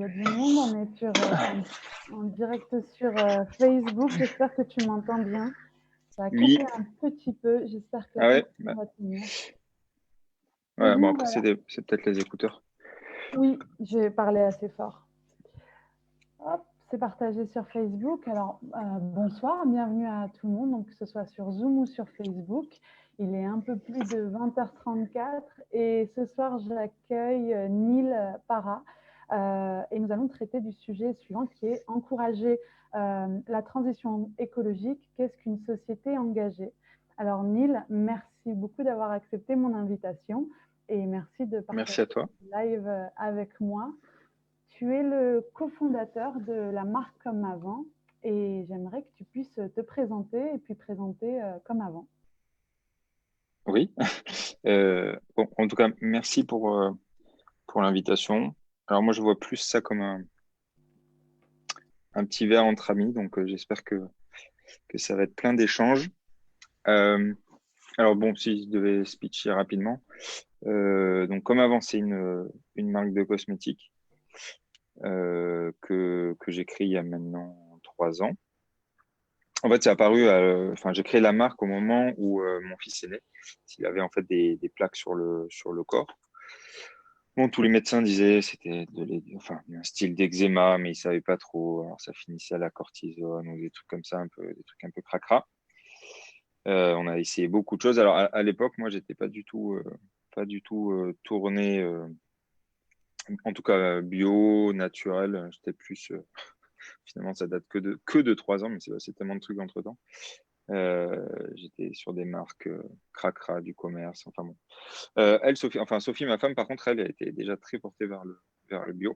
y a du monde, on est en direct sur Facebook. J'espère que tu m'entends bien. Ça a Oui, coupé un petit peu. J'espère que la ah ouais, connexion va tenir. Eh ouais, bon bien, après voilà. c'est peut-être les écouteurs. Oui, j'ai parlé assez fort. Hop, c'est partagé sur Facebook. Alors, bonsoir, bienvenue à tout le monde, donc que ce soit sur Zoom ou sur Facebook. Il est un peu plus de 20h34 et ce soir, j'accueille Neil Para et nous allons traiter du sujet suivant qui est encourager la transition écologique. Qu'est-ce qu'une société engagée? Alors, Neil, merci beaucoup d'avoir accepté mon invitation et merci de partager Merci à toi. ce live avec moi. Tu es le cofondateur de la marque Comme Avant et j'aimerais que tu puisses te présenter et puis présenter Comme Avant. Oui. Bon, en tout cas, merci pour l'invitation. Alors moi je vois plus ça comme un petit verre entre amis, donc j'espère que ça va être plein d'échanges. Euh, alors bon, si je devais speecher rapidement, donc Comme Avant, c'est une marque de cosmétiques que j'ai créée il y a maintenant 3 ans. En fait, c'est apparu, enfin, j'ai créé la marque au moment où mon fils est né. Il avait en fait des plaques sur le corps. Bon, tous les médecins disaient c'était enfin, un style d'eczéma, mais ils savaient pas trop. Alors, ça finissait à la cortisone ou des trucs comme ça, des trucs un peu cracra. On a essayé beaucoup de choses. Alors, à l'époque, moi, j'étais pas du tout tourné, en tout cas bio, naturel. J'étais plus, finalement, ça date que de 3 ans, mais c'est tellement de trucs entre-temps. J'étais sur des marques cracra du commerce. Enfin bon. Sophie, ma femme, par contre, elle était déjà très portée vers le bio.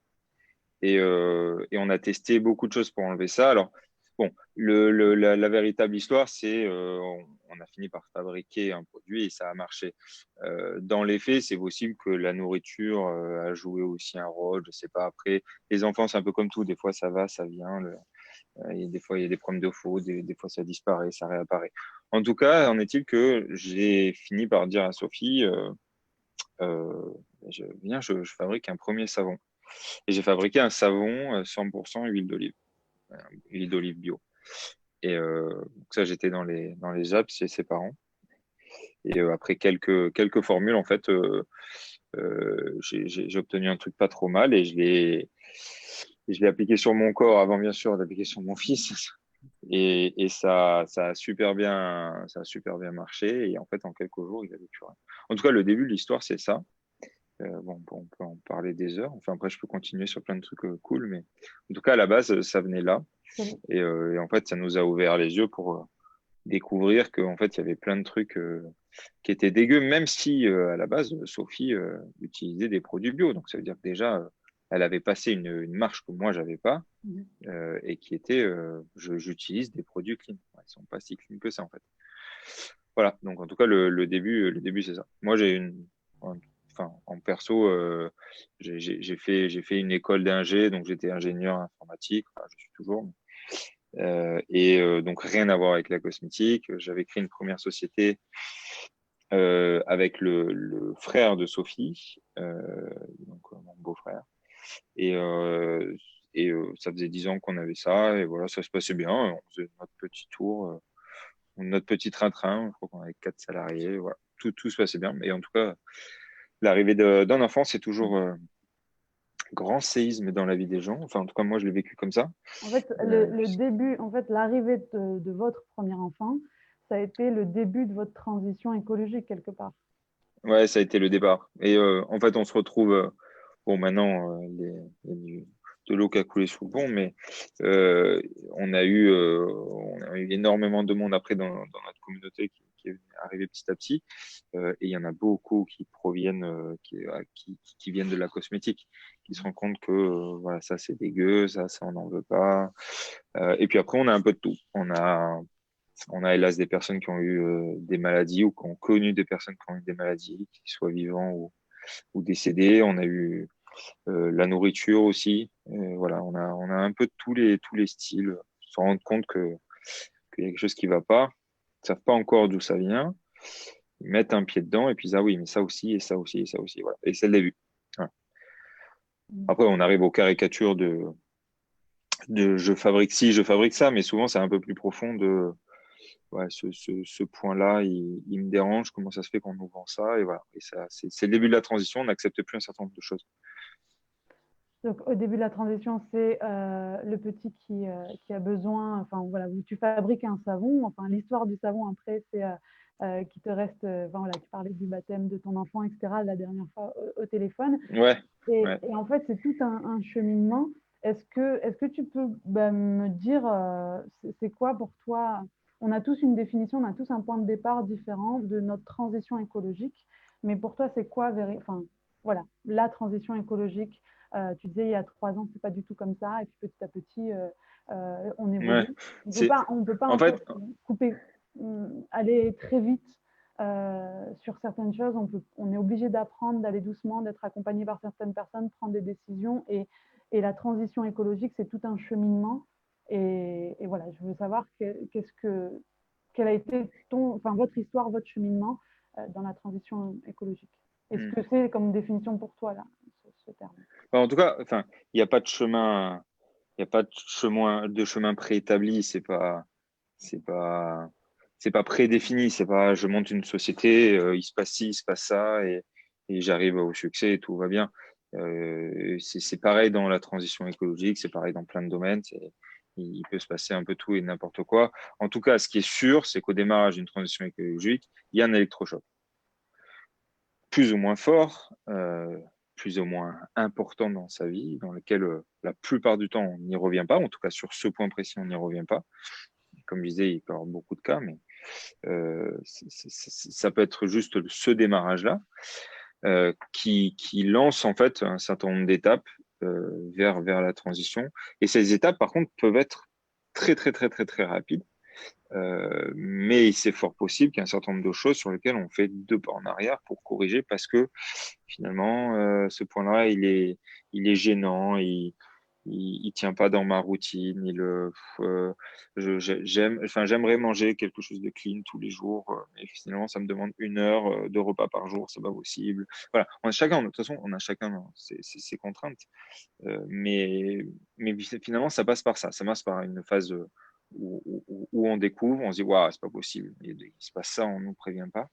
Et on a testé beaucoup de choses pour enlever ça. Alors, bon, la véritable histoire, c'est on a fini par fabriquer un produit et ça a marché. Dans les faits, c'est possible que la nourriture a joué aussi un rôle. Je sais pas. Après, les enfants, c'est un peu comme tout. Des fois, ça va, ça vient. Et des fois, il y a des problèmes de faux. Des fois, ça disparaît, ça réapparaît. En tout cas, en est-il que j'ai fini par dire à Sophie, euh, je fabrique un premier savon. Et j'ai fabriqué un savon 100% huile d'olive bio. Et donc ça, j'étais dans les apps chez ses parents. Et après quelques formules, en fait, j'ai obtenu un truc pas trop mal et je l'ai appliqué sur mon corps avant, bien sûr, d'appliquer sur mon fils. Et ça a super bien marché. Et en fait, en quelques jours, il avait plus rien. En tout cas, le début de l'histoire, c'est ça. Bon, on peut en parler des heures. Enfin, après, je peux continuer sur plein de trucs cool, mais en tout cas, à la base, ça venait là. Et en fait, ça nous a ouvert les yeux pour découvrir qu'en fait, il y avait plein de trucs qui étaient dégueux, même si à la base, Sophie utilisait des produits bio. Donc, ça veut dire que déjà, elle avait passé une marche que moi, j'avais pas, et qui était, j'utilise des produits clean. Ouais, ils sont pas si clean que ça, en fait. Voilà. Donc, en tout cas, le début, c'est ça. Moi, enfin, en perso, j'ai fait une école d'ingé, donc j'étais ingénieur informatique. Enfin, je suis toujours. Donc rien à voir avec la cosmétique. J'avais créé une première société avec le frère de Sophie, donc mon beau-frère. Et, euh, Ça faisait 10 ans qu'on avait ça, et voilà, ça se passait bien. On faisait notre petit tour, notre petit train-train. Je crois qu'on avait 4 salariés. Voilà, tout se passait bien. Et en tout cas, l'arrivée d'un enfant, c'est toujours grand séisme dans la vie des gens. Enfin, en tout cas, moi, je l'ai vécu comme ça. En fait, Euh, le début, en fait, l'arrivée de votre premier enfant, ça a été le début de votre transition écologique quelque part. Ouais, ça a été le départ. Et en fait, on se retrouve. Bon, maintenant, il y a de l'eau qui a coulé sous le pont, mais euh, on a eu énormément de monde après dans notre communauté qui est arrivé petit à petit. Et il y en a beaucoup qui proviennent, qui viennent de la cosmétique, qui se rendent compte que voilà, ça c'est dégueu, ça on n'en veut pas. Et puis après, on a un peu de tout. On a hélas des personnes qui ont eu des maladies ou qui ont connu des personnes qui ont eu des maladies, qu'ils soient vivants ou décédés. On a eu la nourriture aussi. Voilà, on a un peu de tous les styles. Se rendre compte qu'il y a quelque chose qui va pas. Ils savent pas encore d'où ça vient. Ils mettent un pied dedans et puis ah oui, mais ça aussi et ça aussi et ça aussi. Voilà. Et c'est le début. Voilà. Après, on arrive aux caricatures de je fabrique ci, je fabrique ça, mais souvent, c'est un peu plus profond de ouais, ce point-là, il me dérange, comment ça se fait qu'on nous vend ça, et voilà. Et ça, c'est le début de la transition, on n'accepte plus un certain nombre de choses. Donc, au début de la transition, c'est le petit qui a besoin, enfin voilà, où tu fabriques un savon. Enfin, l'histoire du savon après, c'est qui te reste. Enfin, voilà, tu parlais du baptême de ton enfant, etc. la dernière fois au téléphone. Ouais, ouais. Et en fait, c'est tout un cheminement. Est-ce que tu peux me dire, c'est quoi pour toi? On a tous une définition, on a tous un point de départ différent de notre transition écologique. Mais pour toi, c'est quoi, enfin, voilà, la transition écologique? Tu disais il y a 3 ans, c'est pas du tout comme ça. Et puis petit à petit, on Ouais. évolue. C'est, On peut pas en en fait, fait couper, aller très vite sur certaines choses, on est obligé d'apprendre, d'aller doucement, d'être accompagné par certaines personnes, prendre des décisions. Et la transition écologique, c'est tout un cheminement. Et voilà, je veux savoir quelle a été enfin, votre histoire, votre cheminement dans la transition écologique. Est-ce hmm. que c'est comme définition pour toi, là, ce terme? En tout cas, enfin, il n'y a pas de chemin, il n'y a pas de chemin préétabli, c'est pas, c'est pas prédéfini, c'est pas, je monte une société, il se passe ci, il se passe ça, et j'arrive au succès et tout va bien. C'est pareil dans la transition écologique, c'est pareil dans plein de domaines. Il peut se passer un peu tout et n'importe quoi. En tout cas, ce qui est sûr, c'est qu'au démarrage d'une transition écologique, il y a un électrochoc. Plus ou moins fort, plus ou moins important dans sa vie, dans lequel la plupart du temps, on n'y revient pas. En tout cas, sur ce point précis, on n'y revient pas. Comme je disais, il peut y avoir beaucoup de cas, mais ça peut être juste ce démarrage-là qui lance en fait un certain nombre d'étapes vers la transition. Et ces étapes, par contre, peuvent être très, très, très, très, très rapides. Mais c'est fort possible qu'il y ait un certain nombre de choses sur lesquelles on fait 2 pas en arrière pour corriger parce que finalement, ce point-là, il est gênant, il tient pas dans ma routine. J'aimerais manger quelque chose de clean tous les jours, mais finalement, ça me demande 1 heure de repas par jour, c'est pas possible. Voilà, de toute façon, on a chacun ses contraintes, mais finalement, ça passe par ça. Ça passe par une phase où on découvre, on se dit, waouh, c'est pas possible. Il se passe ça, on nous prévient pas.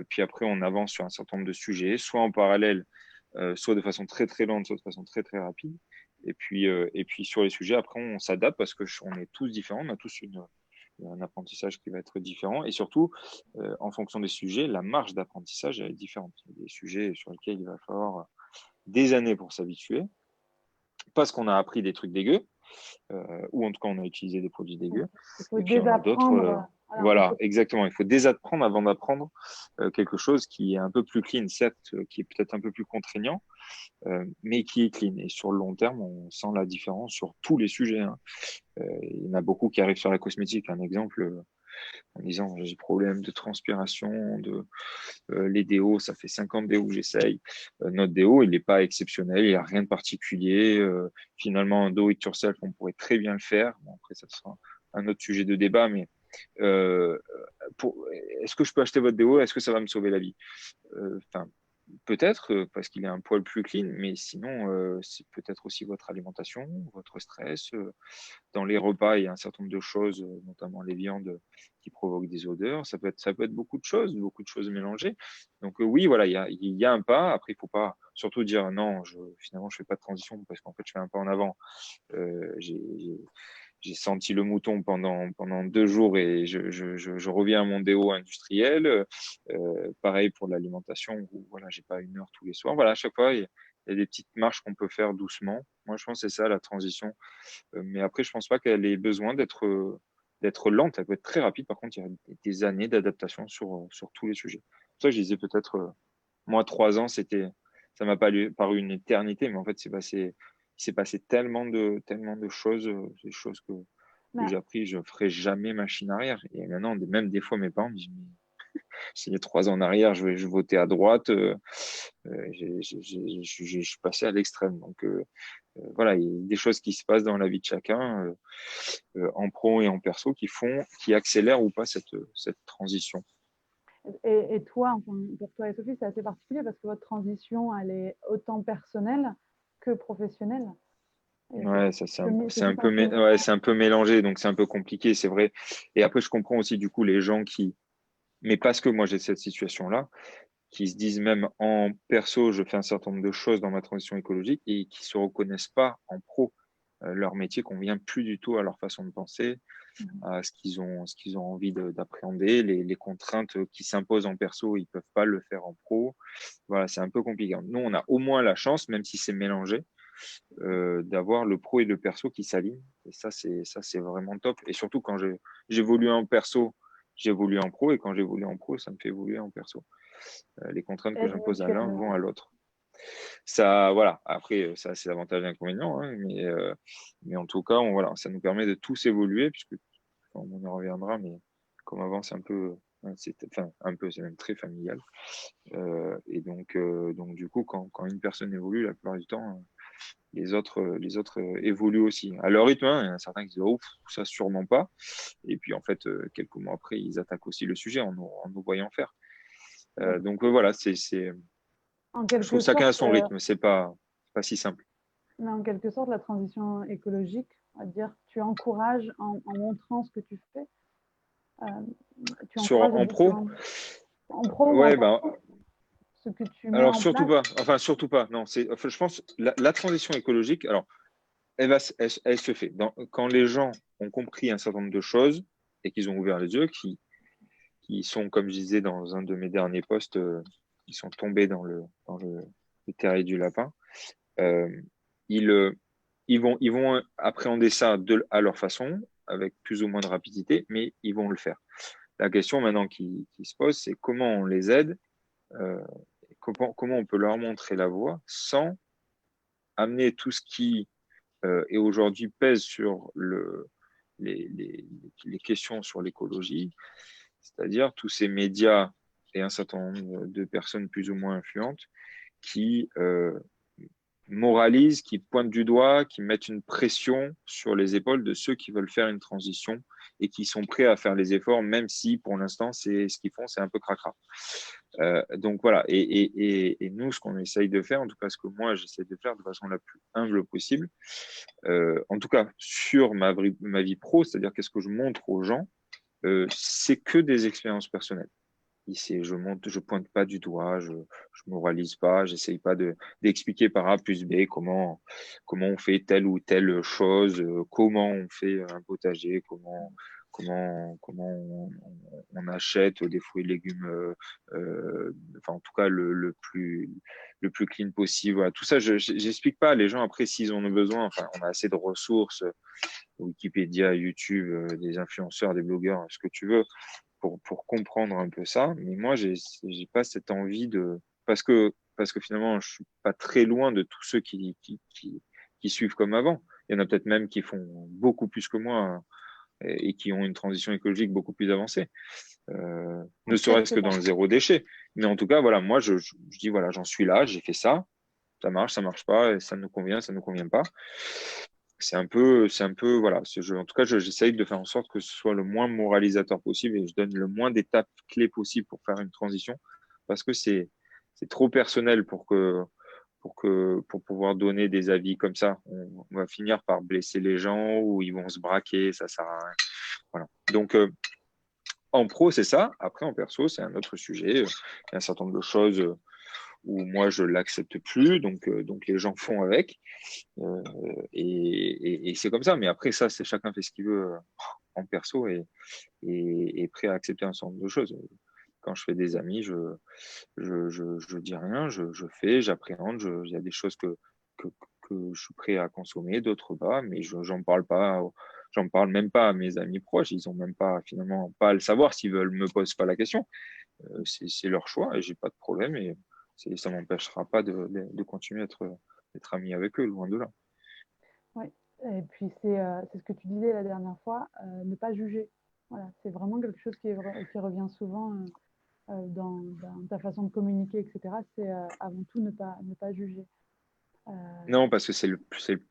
Puis après, on avance sur un certain nombre de sujets, soit en parallèle, soit de façon très très lente, soit de façon très très rapide. Et puis sur les sujets, après, on s'adapte parce que on est tous différents, on a tous un apprentissage qui va être différent. Et surtout, en fonction des sujets, la marge d'apprentissage est différente. Il y a des sujets sur lesquels il va falloir des années pour s'habituer, parce qu'on a appris des trucs dégueux, ou en tout cas on a utilisé des produits dégueux. Il faut Et puis on a d'autres. désapprendre. Voilà, Voilà, exactement. Il faut désapprendre avant d'apprendre quelque chose qui est un peu plus clean, certes, qui est peut-être un peu plus contraignant, mais qui est clean. Et sur le long terme, on sent la différence sur tous les sujets, hein. Il y en a beaucoup qui arrivent sur la cosmétique. Un exemple, en disant j'ai des problèmes de transpiration, les déos, ça fait 50 déos que j'essaye. Notre déo, il n'est pas exceptionnel, il n'y a rien de particulier. Finalement, un do it yourself, on pourrait très bien le faire. Bon, après, ça sera un autre sujet de débat, mais euh, est-ce que je peux acheter votre déo? Est-ce que ça va me sauver la vie? Enfin, peut-être parce qu'il est un poil plus clean, mais sinon, c'est peut-être aussi votre alimentation, votre stress. Dans les repas, il y a un certain nombre de choses, notamment les viandes, qui provoquent des odeurs. Ça peut être beaucoup de choses mélangées. Donc oui, voilà, il y a un pas. Après, il ne faut pas surtout dire non, finalement, je ne fais pas de transition parce qu'en fait, je fais un pas en avant. J'ai senti le mouton pendant 2 jours et je reviens à mon déo industriel. Pareil pour l'alimentation, où voilà, j'ai pas 1 heure tous les soirs. Voilà, à chaque fois, il y a des petites marches qu'on peut faire doucement. Moi, je pense que c'est ça la transition. Mais après, je pense pas qu'elle ait besoin d'être lente. Elle peut être très rapide. Par contre, il y a des années d'adaptation sur tous les sujets. C'est pour ça que je disais peut-être, moi, 3 ans, ça m'a pas paru une éternité, mais en fait, il s'est passé tellement de choses, des choses que Bah, j'ai appris, je ferai jamais machine arrière. Et maintenant, même des fois, mes parents me disent, mais s'il y a 3 ans en arrière, je votais à droite, je suis passé à l'extrême. Donc, voilà, il y a des choses qui se passent dans la vie de chacun, en pro et en perso, qui accélèrent ou pas cette transition. et toi, enfin, pour toi et Sophie, c'est assez particulier parce que votre transition, elle est autant personnelle que professionnel. Ouais, ça c'est C'est tout un cheminement. ouais, c'est un peu mélangé, donc c'est un peu compliqué, c'est vrai. Et après, je comprends aussi du coup les gens mais parce que moi j'ai cette situation-là, qui se disent même en perso, je fais un certain nombre de choses dans ma transition écologique et qui se reconnaissent pas en pro. Leur métier convient plus du tout à leur façon de penser, à ce qu'ils ont envie d'appréhender, les contraintes qui s'imposent en perso, ils peuvent pas le faire en pro. Voilà, c'est un peu compliqué. Nous, on a au moins la chance, même si c'est mélangé, d'avoir le pro et le perso qui s'alignent. Et ça, c'est vraiment top. Et surtout quand j'évolue en perso, j'évolue en pro, et quand j'évolue en pro, ça me fait évoluer en perso. Les contraintes que Et j'impose à tu as l'un vont à l'autre. Ça, voilà. Après, ça, c'est l'avantage et l'inconvénient, hein, mais en tout cas, voilà, ça nous permet de tous évoluer, puisque on y reviendra, mais comme avant, c'est un peu, enfin, un peu, c'est même très familial. Donc, du coup, quand une personne évolue, la plupart du temps, les autres évoluent aussi. À leur rythme, hein, il y en a certains qui disent, oh, ça sûrement pas. Et puis, en fait, quelques mois après, ils attaquent aussi le sujet en nous voyant faire. Donc, voilà, en je trouve quelque que chacun a sorte, son rythme. C'est pas si simple. mais en quelque sorte, la transition écologique, on va dire, tu encourages en montrant ce que tu fais, euh, tu encourages les En pro, différents, en pro ou en ouais, ben, perso, ce que tu mets alors en surtout place. pas. Enfin, surtout pas. Non, enfin, je pense la transition écologique, alors, elle se fait. Quand les gens ont compris un certain nombre de choses et qu'ils ont ouvert les yeux, qui sont, comme je disais dans un de mes derniers posts, qui sont tombés le terrier du lapin, euh, ils, euh, ils vont appréhender ça à leur façon, avec plus ou moins de rapidité, mais ils vont le faire. La question maintenant qui se pose, c'est comment on les aide, euh, comment on peut leur montrer la voie sans amener tout ce qui et aujourd'hui pèse sur les questions sur l'écologie, c'est-à-dire tous ces médias et un certain nombre de personnes plus ou moins influentes qui moralisent, qui pointent du doigt, qui mettent une pression sur les épaules de ceux qui veulent faire une transition et qui sont prêts à faire les efforts, même si pour l'instant, c'est ce qu'ils font, c'est un peu cracra. Donc voilà, et nous, ce qu'on essaye de faire, en tout cas ce que moi j'essaie de faire de façon la plus humble possible, en tout cas sur ma vie pro, c'est-à-dire qu'est-ce que je montre aux gens, c'est que des expériences personnelles. Ici, je pointe pas du doigt, je moralise pas, j'essaye pas d'expliquer par A plus B comment on fait telle ou telle chose, comment on fait un potager, comment on achète des fruits et légumes, enfin en tout cas le plus clean possible. Voilà. Tout ça, j'explique pas. Les gens après, s'ils en ont besoin, enfin on a assez de ressources, Wikipédia, YouTube, des influenceurs, des blogueurs, ce que tu veux pour comprendre un peu ça. Mais moi, j'ai pas cette envie parce que finalement, je suis pas très loin de tous ceux qui suivent comme avant. Il y en a peut-être même qui font beaucoup plus que moi, hein, et qui ont une transition écologique beaucoup plus avancée, ne Peut-être serait-ce que que dans le zéro déchet. Mais en tout cas, voilà, moi, je dis, voilà, j'en suis là, j'ai fait ça marche pas, et ça ne nous convient pas. Voilà. En tout cas, j'essaye de faire en sorte que ce soit le moins moralisateur possible et je donne le moins d'étapes clés possibles pour faire une transition parce que c'est trop personnel pour pouvoir donner des avis comme ça. On va finir par blesser les gens ou ils vont se braquer, ça sert à rien. Voilà. Donc, en pro, c'est ça. Après, en perso, c'est un autre sujet. Il y a un certain nombre de choses où moi, je l'accepte plus. Donc les gens font avec. Euh, et c'est comme ça. Mais après, ça, c'est chacun fait ce qu'il veut en perso et est prêt à accepter un certain nombre de choses. Quand je fais des amis, je dis rien, je fais, j'appréhende. Il y a des choses que, que je suis prêt à consommer, d'autres pas, mais j'en parle pas. J'en parle même pas à mes amis proches. Ils ont même pas, finalement, pas à le savoir s'ils veulent me posent pas la question. C'est leur choix et j'ai pas de problème et ça m'empêchera pas de continuer d'être ami avec eux, loin de là. oui. Et puis, c'est ce que tu disais la dernière fois, ne pas juger. Voilà, c'est vraiment quelque chose qui revient souvent dans ta façon de communiquer, etc. C'est avant tout ne pas juger. Euh, Non, parce que c'est le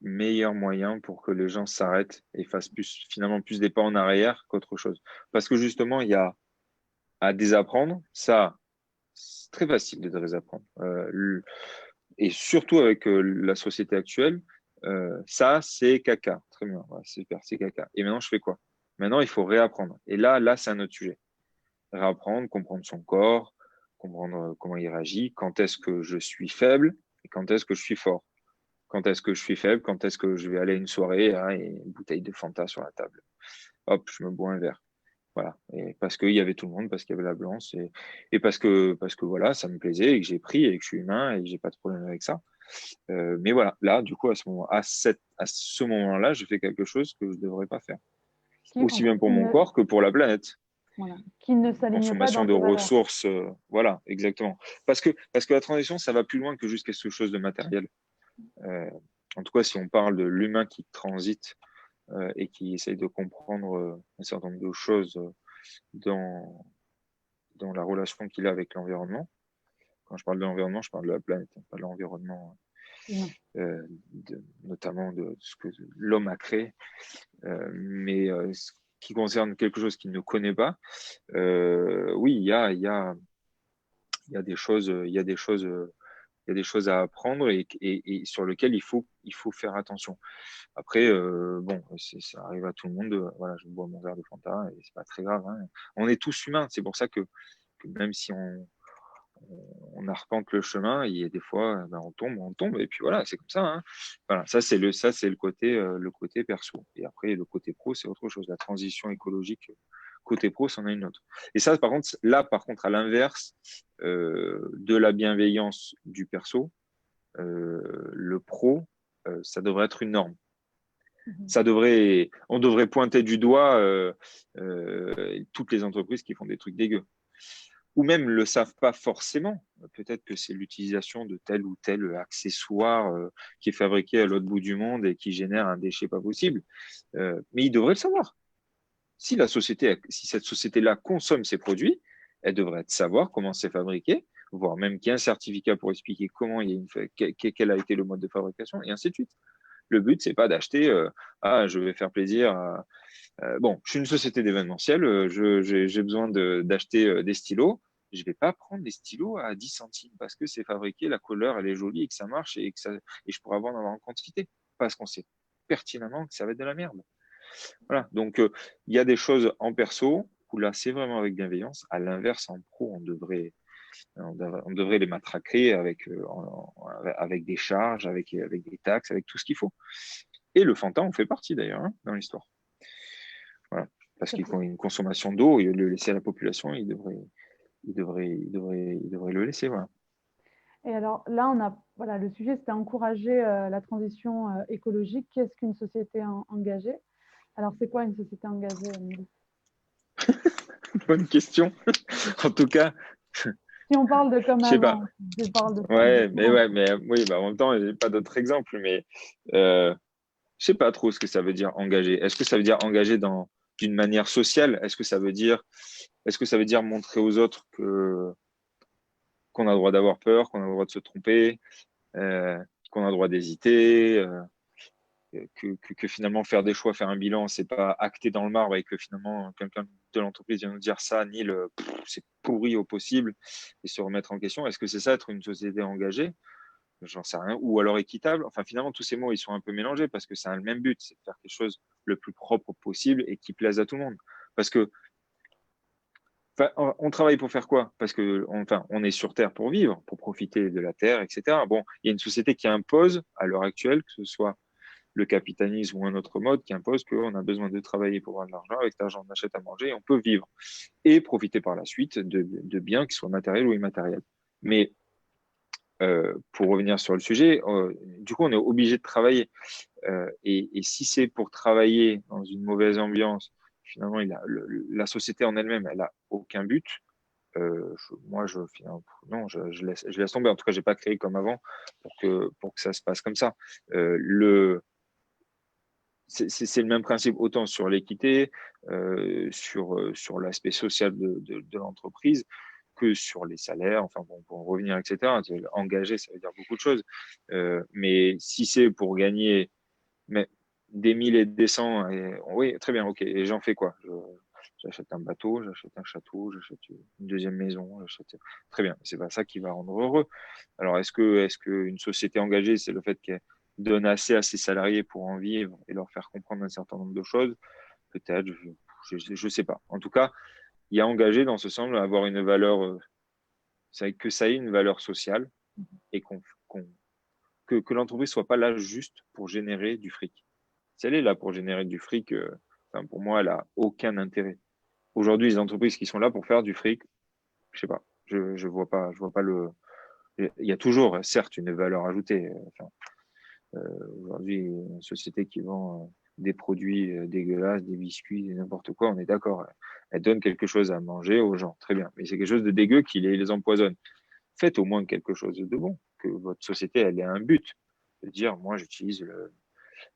meilleur moyen pour que les gens s'arrêtent et fassent finalement plus des pas en arrière qu'autre chose. Parce que justement, il y a à désapprendre, ça, c'est très facile de désapprendre. Et surtout avec la société actuelle, ça, c'est caca. Très bien, ouais, super, c'est caca. Et maintenant, je fais quoi? Maintenant, il faut réapprendre. Et là, c'est un autre sujet. Réapprendre, comprendre son corps, comprendre comment il réagit, quand est-ce que je suis faible et quand est-ce que je suis fort. Quand est-ce que je suis faible, quand est-ce que je vais aller à une soirée hein, et une bouteille de Fanta sur la table. Hop, je me bois un verre. Voilà. Et parce qu'il y avait tout le monde, parce qu'il y avait la blanche et parce que voilà, ça me plaisait et que j'ai pris et que je suis humain et que j'ai pas de problème avec ça. Mais voilà, là, du coup, à ce moment-là, je fais quelque chose que je ne devrais pas faire. En Aussi fait, bien pour mon corps que pour la planète. voilà, qui ne s'aligne pas Consommation dans de tes valeurs. ressources, voilà, exactement. Parce que la transition, ça va plus loin que juste quelque chose de matériel. Euh, en tout cas, si on parle de l'humain qui transite et qui essaye de comprendre un certain nombre de choses dans la relation qu'il a avec l'environnement. Quand je parle de l'environnement, je parle de la planète, pas de l'environnement, Humain. notamment de ce que l'homme a créé. Mais ce qui concerne quelque chose qu'il ne connaît pas, oui, il y a des choses, il y a des choses, il y a des choses à apprendre et sur lesquelles il faut faire attention. Après, bon, ça arrive à tout le monde. Voilà, je bois mon verre de Fanta et c'est pas très grave. Hein. On est tous humains. C'est pour ça que même si on arpente le chemin, il y a des fois, ben, on tombe, et puis voilà, c'est comme ça. Hein. Voilà, le côté perso. Et après, le côté pro, c'est autre chose. La transition écologique, côté pro, c'en est une autre. Et ça, par contre, à l'inverse de la bienveillance du perso, le pro, ça devrait être une norme. On devrait pointer du doigt toutes les entreprises qui font des trucs dégueux ou même le savent pas forcément. Peut-être que c'est l'utilisation de tel ou tel accessoire qui est fabriqué à l'autre bout du monde et qui génère un déchet pas possible. Mais ils devraient le savoir. Si cette société-là consomme ces produits, elle devrait savoir comment c'est fabriqué, voire même qu'il y a un certificat pour expliquer comment quel a été le mode de fabrication, et ainsi de suite. Le but, c'est pas d'acheter, je vais faire plaisir à, bon, je suis une société d'événementiel, j'ai besoin d'acheter des stylos. Je ne vais pas prendre des stylos à 10 centimes parce que c'est fabriqué, la couleur, elle est jolie et que ça marche et je pourrais en avoir en quantité. Parce qu'on sait pertinemment que ça va être de la merde. Voilà. Donc, il y a des choses en perso où là, c'est vraiment avec bienveillance. À l'inverse, en pro, on devrait les matraquer avec des charges, avec des taxes, avec tout ce qu'il faut. Et le Fanta en fait partie d'ailleurs dans l'histoire. Voilà. Parce qu'il faut une consommation d'eau et le laisser à la population, il devrait le laisser. Voilà. Et alors là, voilà, le sujet, c'était encourager la transition écologique. Qu'est-ce qu'une société engagée? Alors, c'est quoi une société engagée, Émilie? Bonne question. En tout cas, Si on parle de comme je sais pas. avant, je parle de Ouais, mais oui, bah, en même temps, j'ai pas d'autres exemples, mais je sais pas trop ce que ça veut dire engager. Est-ce que ça veut dire engager d'une manière sociale? Est-ce que ça veut dire montrer aux autres qu'on a le droit d'avoir peur, qu'on a le droit de se tromper, qu'on a le droit d'hésiter, que finalement faire des choix, faire un bilan, c'est pas acté dans le marbre et que finalement quelqu'un de l'entreprise vient nous dire ça, ni c'est pourri au possible et se remettre en question. Est-ce que c'est ça être une société engagée? J'en sais rien. Ou alors équitable. Enfin, finalement, tous ces mots, ils sont un peu mélangés parce que c'est le même but, c'est de faire quelque chose le plus propre possible et qui plaise à tout le monde. Parce que enfin, on travaille pour faire quoi? Parce que on est sur Terre pour vivre, pour profiter de la Terre, etc. Bon, il y a une société qui impose à l'heure actuelle, que ce soit le capitalisme ou un autre mode, qui impose qu'on a besoin de travailler pour avoir de l'argent. Avec cet argent, on achète à manger et on peut vivre et profiter par la suite de biens qui soient matériels ou immatériels. Mais pour revenir sur le sujet, du coup, on est obligé de travailler. Et si c'est pour travailler dans une mauvaise ambiance, finalement, la société en elle-même, elle a aucun but. Non, je laisse tomber. En tout cas, j'ai pas créé comme avant pour que ça se passe comme ça. C'est le même principe autant sur l'équité, sur l'aspect social de l'entreprise que sur les salaires. Enfin, bon, pour en revenir, etc. Engager, ça veut dire beaucoup de choses. Mais si c'est pour gagner mais des 1000 et des cents, oui, très bien, ok. Et j'en fais quoi? J'achète un bateau, j'achète un château, j'achète une deuxième maison, j'achète. Très bien, c'est pas ça qui va rendre heureux. Alors, est-ce que une société engagée, c'est le fait qu'elle donne assez à ses salariés pour en vivre et leur faire comprendre un certain nombre de choses? Peut-être, je sais pas. En tout cas, il y a engagé dans ce sens à avoir une valeur, que ça ait une valeur sociale et que l'entreprise soit pas là juste pour générer du fric. Si elle est là pour générer du fric, enfin, pour moi, elle a aucun intérêt. Aujourd'hui, les entreprises qui sont là pour faire du fric, je sais pas, je vois pas le. Il y a toujours, certes, une valeur ajoutée. Enfin, aujourd'hui, une société qui vend des produits dégueulasses, des biscuits, n'importe quoi, on est d'accord. Elle donne quelque chose à manger aux gens, très bien. Mais c'est quelque chose de dégueu qui les empoisonne. Faites au moins quelque chose de bon, que votre société, elle ait un but. De dire, moi, j'utilise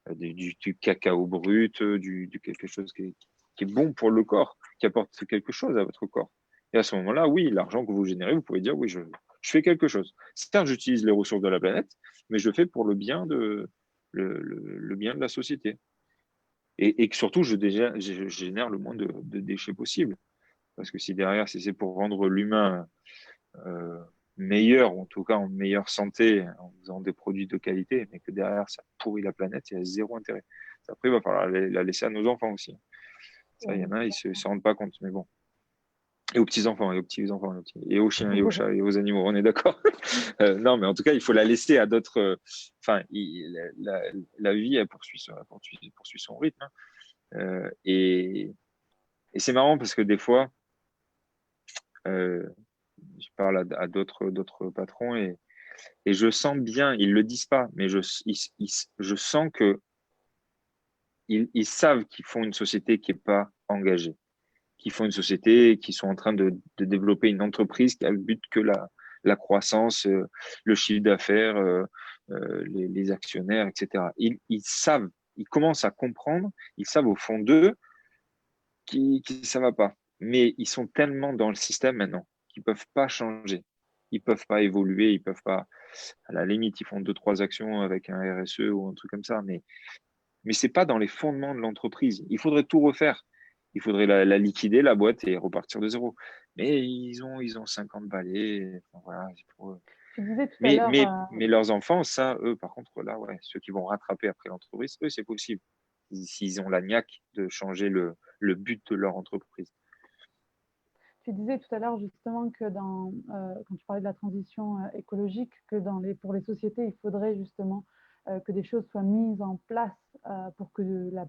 du cacao brut, quelque chose qui est bon pour le corps, qui apporte quelque chose à votre corps. Et à ce moment-là, oui, l'argent que vous générez, vous pouvez dire, oui, je fais quelque chose. Certes, j'utilise les ressources de la planète, mais je fais pour le bien de la société. Et que surtout, je génère le moins de déchets possible. Parce que si derrière, si c'est pour rendre l'humain euh, meilleur, ou en tout cas en meilleure santé, en faisant des produits de qualité, mais que derrière, ça pourrit la planète, il y a zéro intérêt. Après, il va falloir la laisser à nos enfants aussi. Ça, il y en a, ils se rendent pas compte, mais bon. Et aux petits-enfants, et aux petits-enfants, et aux chiens, et aux chats, et aux animaux, on est d'accord. Non, mais en tout cas, il faut la laisser à d'autres. Enfin, la vie, elle poursuit son rythme. Hein. Et c'est marrant parce que des fois, euh, je parle à d'autres patrons et je sens bien, ils le disent pas, mais je sens que ils savent qu'ils font une société qui est pas engagée, qu'ils font une société qui sont en train de développer une entreprise qui a le but que la croissance, le chiffre d'affaires, les actionnaires, etc. Ils savent, ils commencent à comprendre, ils savent au fond d'eux qui ça va pas. Mais ils sont tellement dans le système maintenant qu'ils peuvent pas changer. Ils peuvent pas évoluer, ils peuvent pas. À la limite, ils font deux, trois actions avec un RSE ou un truc comme ça, mais c'est pas dans les fondements de l'entreprise. Il faudrait tout refaire. Il faudrait la liquider, la boîte, et repartir de zéro. Mais ils ont 50 balais. Enfin, voilà, c'est pour eux. Tu disais tout à Mais, l'heure, mais, mais leurs enfants, ça, eux, par contre, là, ouais, ceux qui vont rattraper après l'entreprise, eux, c'est possible. S'ils ont la niaque de changer le but de leur entreprise. tu disais tout à l'heure justement que quand tu parlais de la transition écologique, que pour les sociétés, il faudrait justement que des choses soient mises en place pour que la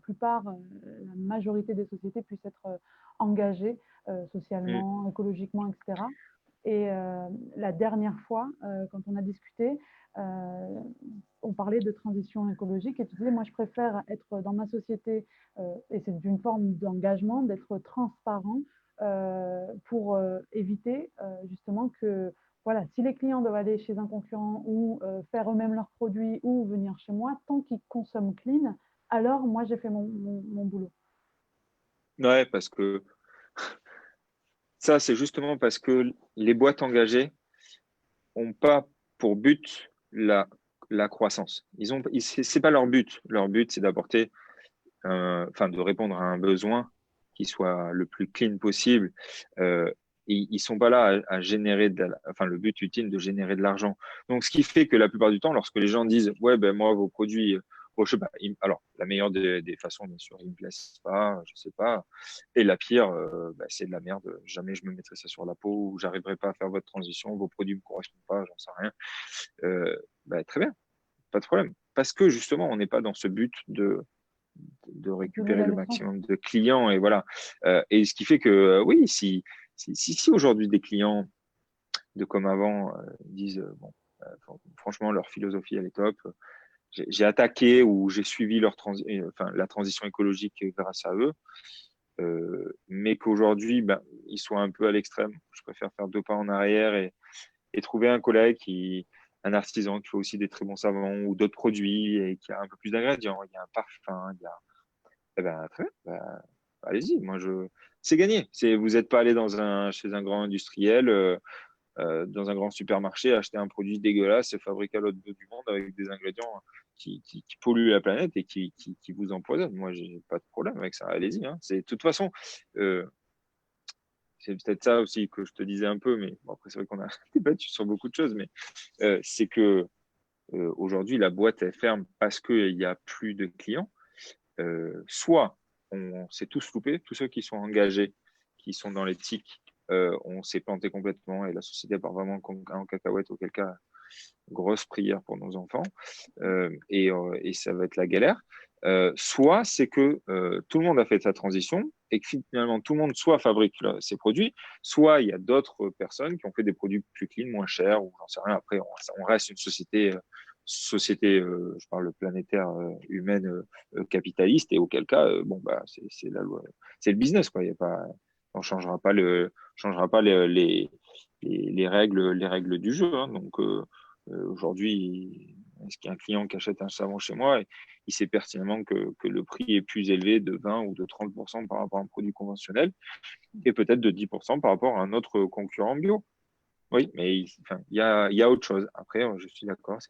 majorité des sociétés puissent être engagées Mm. socialement, écologiquement, etc. Et la dernière fois, quand on a discuté, euh, on parlait de transition écologique et tu disais, moi, je préfère être dans ma société, et c'est une forme d'engagement, d'être transparent pour éviter justement que, voilà, si les clients doivent aller chez un concurrent ou faire eux-mêmes leurs produits ou venir chez moi, tant qu'ils consomment clean, alors moi, j'ai fait mon boulot. Ouais, parce que ça, c'est justement parce que les boîtes engagées ont pas pour but la croissance. C'est pas leur but. Leur but, c'est d'apporter, enfin, de répondre à un besoin qui soit le plus clean possible. Euh, ils sont pas là à générer enfin, le but ultime de générer de l'argent. Donc, ce qui fait que la plupart du temps, lorsque les gens disent, ouais, ben, moi, vos produits, bon, je sais pas, alors, la meilleure des façons, bien sûr, ils me plaisent pas, je sais pas. Et la pire, bah, c'est de la merde. Jamais je me mettrai ça sur la peau ou j'arriverai pas à faire votre transition. Vos produits me correspondent pas, j'en sais rien. Bah, très bien, pas de problème. Parce que justement, on n'est pas dans ce but de Donner récupérer la le leçon. maximum de clients et voilà. Et ce qui fait que oui, si aujourd'hui des clients de comme avant disent bon, franchement leur philosophie elle est top, j'ai attaqué ou j'ai suivi enfin, la transition écologique grâce à eux, mais qu'aujourd'hui ben, ils soient un peu à l'extrême. Je préfère faire deux pas en arrière et trouver un collègue un artisan qui fait aussi des très bons savons ou d'autres produits et qui a un peu plus d'ingrédients. Il y a un parfum, il y a eh ben, très bien. Ben, allez-y. C'est gagné. Vous n'êtes pas allé chez un grand industriel, dans un grand supermarché, acheter un produit dégueulasse fabriqué à l'autre bout du monde avec des ingrédients qui polluent la planète et qui vous empoisonnent. Moi, j'ai pas de problème avec ça. Allez-y. Hein. De toute façon, euh, c'est peut-être ça aussi que je te disais un peu, mais bon, après, c'est vrai qu'on a débattu sur beaucoup de choses, mais c'est que aujourd'hui, la boîte, elle ferme parce qu'il n'y a plus de clients. Soit on s'est tous loupés, tous ceux qui sont engagés, qui sont dans l'éthique, on s'est planté complètement et la société part vraiment en cacahuète, auquel cas, grosse prière pour nos enfants, et ça va être la galère. Soit c'est que tout le monde a fait sa transition et que finalement tout le monde soit fabrique ses produits, soit il y a d'autres personnes qui ont fait des produits plus clean, moins chers, ou j'en sais rien. Après, on reste une société, je parle planétaire, humaine, capitaliste, et auquel cas, bon bah c'est la loi, c'est le business quoi. Il y a pas, on changera pas les règles du jeu. Hein. Donc aujourd'hui, est-ce qu'il y a un client qui achète un savon chez moi, il sait pertinemment que le prix est plus élevé de 20 ou de 30% par rapport à un produit conventionnel, et peut-être de 10% par rapport à un autre concurrent bio. Oui, mais enfin, il y a autre chose. Après, je suis d'accord,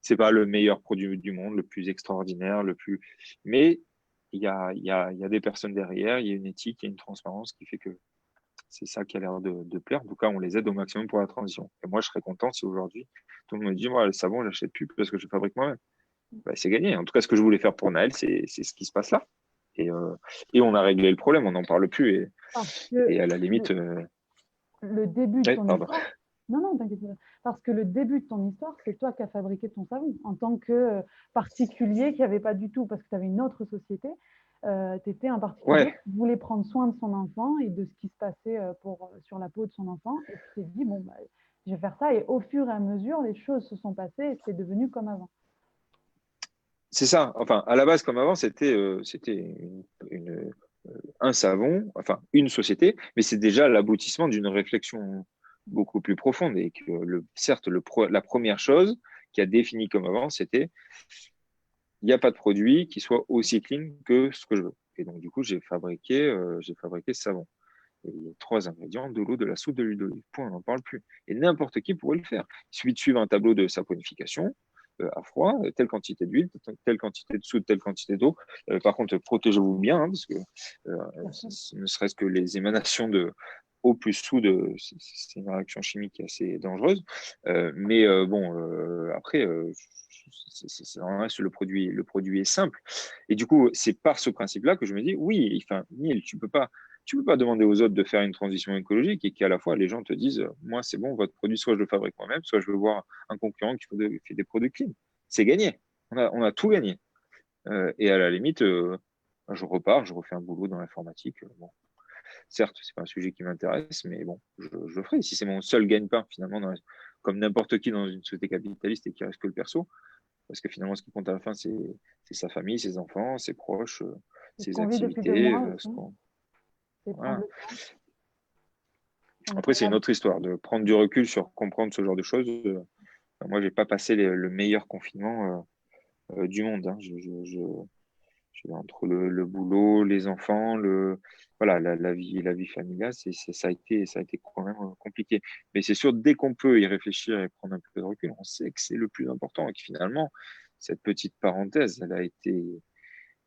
c'est pas le meilleur produit du monde, le plus extraordinaire, le plus. Mais il y a des personnes derrière, il y a une éthique, il y a une transparence qui fait que c'est ça qui a l'air de plaire. En tout cas, on les aide au maximum pour la transition. Et moi, je serais content si aujourd'hui, tout le monde me dit, moi, le savon, je l'achète plus parce que je fabrique moi-même. Bah, c'est gagné. En tout cas, ce que je voulais faire pour Naël, c'est ce qui se passe là. Et, euh, et on a réglé le problème, on n'en parle plus. Parce que Et à la limite, le début de ouais, ton pardon. histoire, non, non, t'inquiète pas. Parce que le début de ton histoire, c'est toi qui as fabriqué ton savon en tant que particulier qui n'avait pas du tout, parce que tu avais une autre société, tu étais un particulier Ouais, qui voulait prendre soin de son enfant et de ce qui se passait sur la peau de son enfant. Et tu t'es dit, bon, bah, je vais faire ça. Et au fur et à mesure, les choses se sont passées et c'est devenu comme avant. c'est ça. Enfin, à la base, comme avant, c'était un savon, enfin une société, mais c'est déjà l'aboutissement d'une réflexion beaucoup plus profonde. Et que certes, la première chose qui a défini comme avant, c'était il n'y a pas de produit qui soit aussi clean que ce que je veux. Et donc, du coup, j'ai fabriqué ce savon. Et il y a 3 ingrédients, de l'eau, de la soude, de l'huile d'olive. Point, on n'en parle plus. Et n'importe qui pourrait le faire. Il suffit de suivre un tableau de saponification à froid, telle quantité d'huile, telle quantité de soude, telle quantité d'eau. Par contre, protégez-vous bien, hein, parce que ne serait-ce que les émanations de eau plus soude, c'est une réaction chimique assez dangereuse. Mais bon, après, le produit est simple. Et du coup, c'est par ce principe-là que je me dis, oui, enfin, Neil, tu peux pas demander aux autres de faire une transition écologique et qu'à la fois les gens te disent, moi, c'est bon, votre produit, soit je le fabrique moi-même, soit je veux voir un concurrent qui fait des produits clean. C'est gagné. On a tout gagné. Et à la limite, je repars, je refais un boulot dans l'informatique. Bon, certes, c'est pas un sujet qui m'intéresse, mais bon, je le ferai. Si c'est mon seul gagne-pain, finalement, comme n'importe qui dans une société capitaliste et qui reste que le perso, parce que finalement, ce qui compte à la fin, c'est sa famille, ses enfants, ses proches, C'est ce ses qu'on vit depuis deux activités, mois aussi, c'est prendre voilà. le temps. On est Après, c'est une capable. autre histoire de prendre du recul sur comprendre ce genre de choses. Moi, j'ai pas passé le meilleur confinement du monde. Hein. Entre le boulot, les enfants, voilà, la vie familiale, ça a été quand même compliqué. Mais c'est sûr, dès qu'on peut y réfléchir et prendre un peu de recul, on sait que c'est le plus important et que finalement, cette petite parenthèse, elle a été,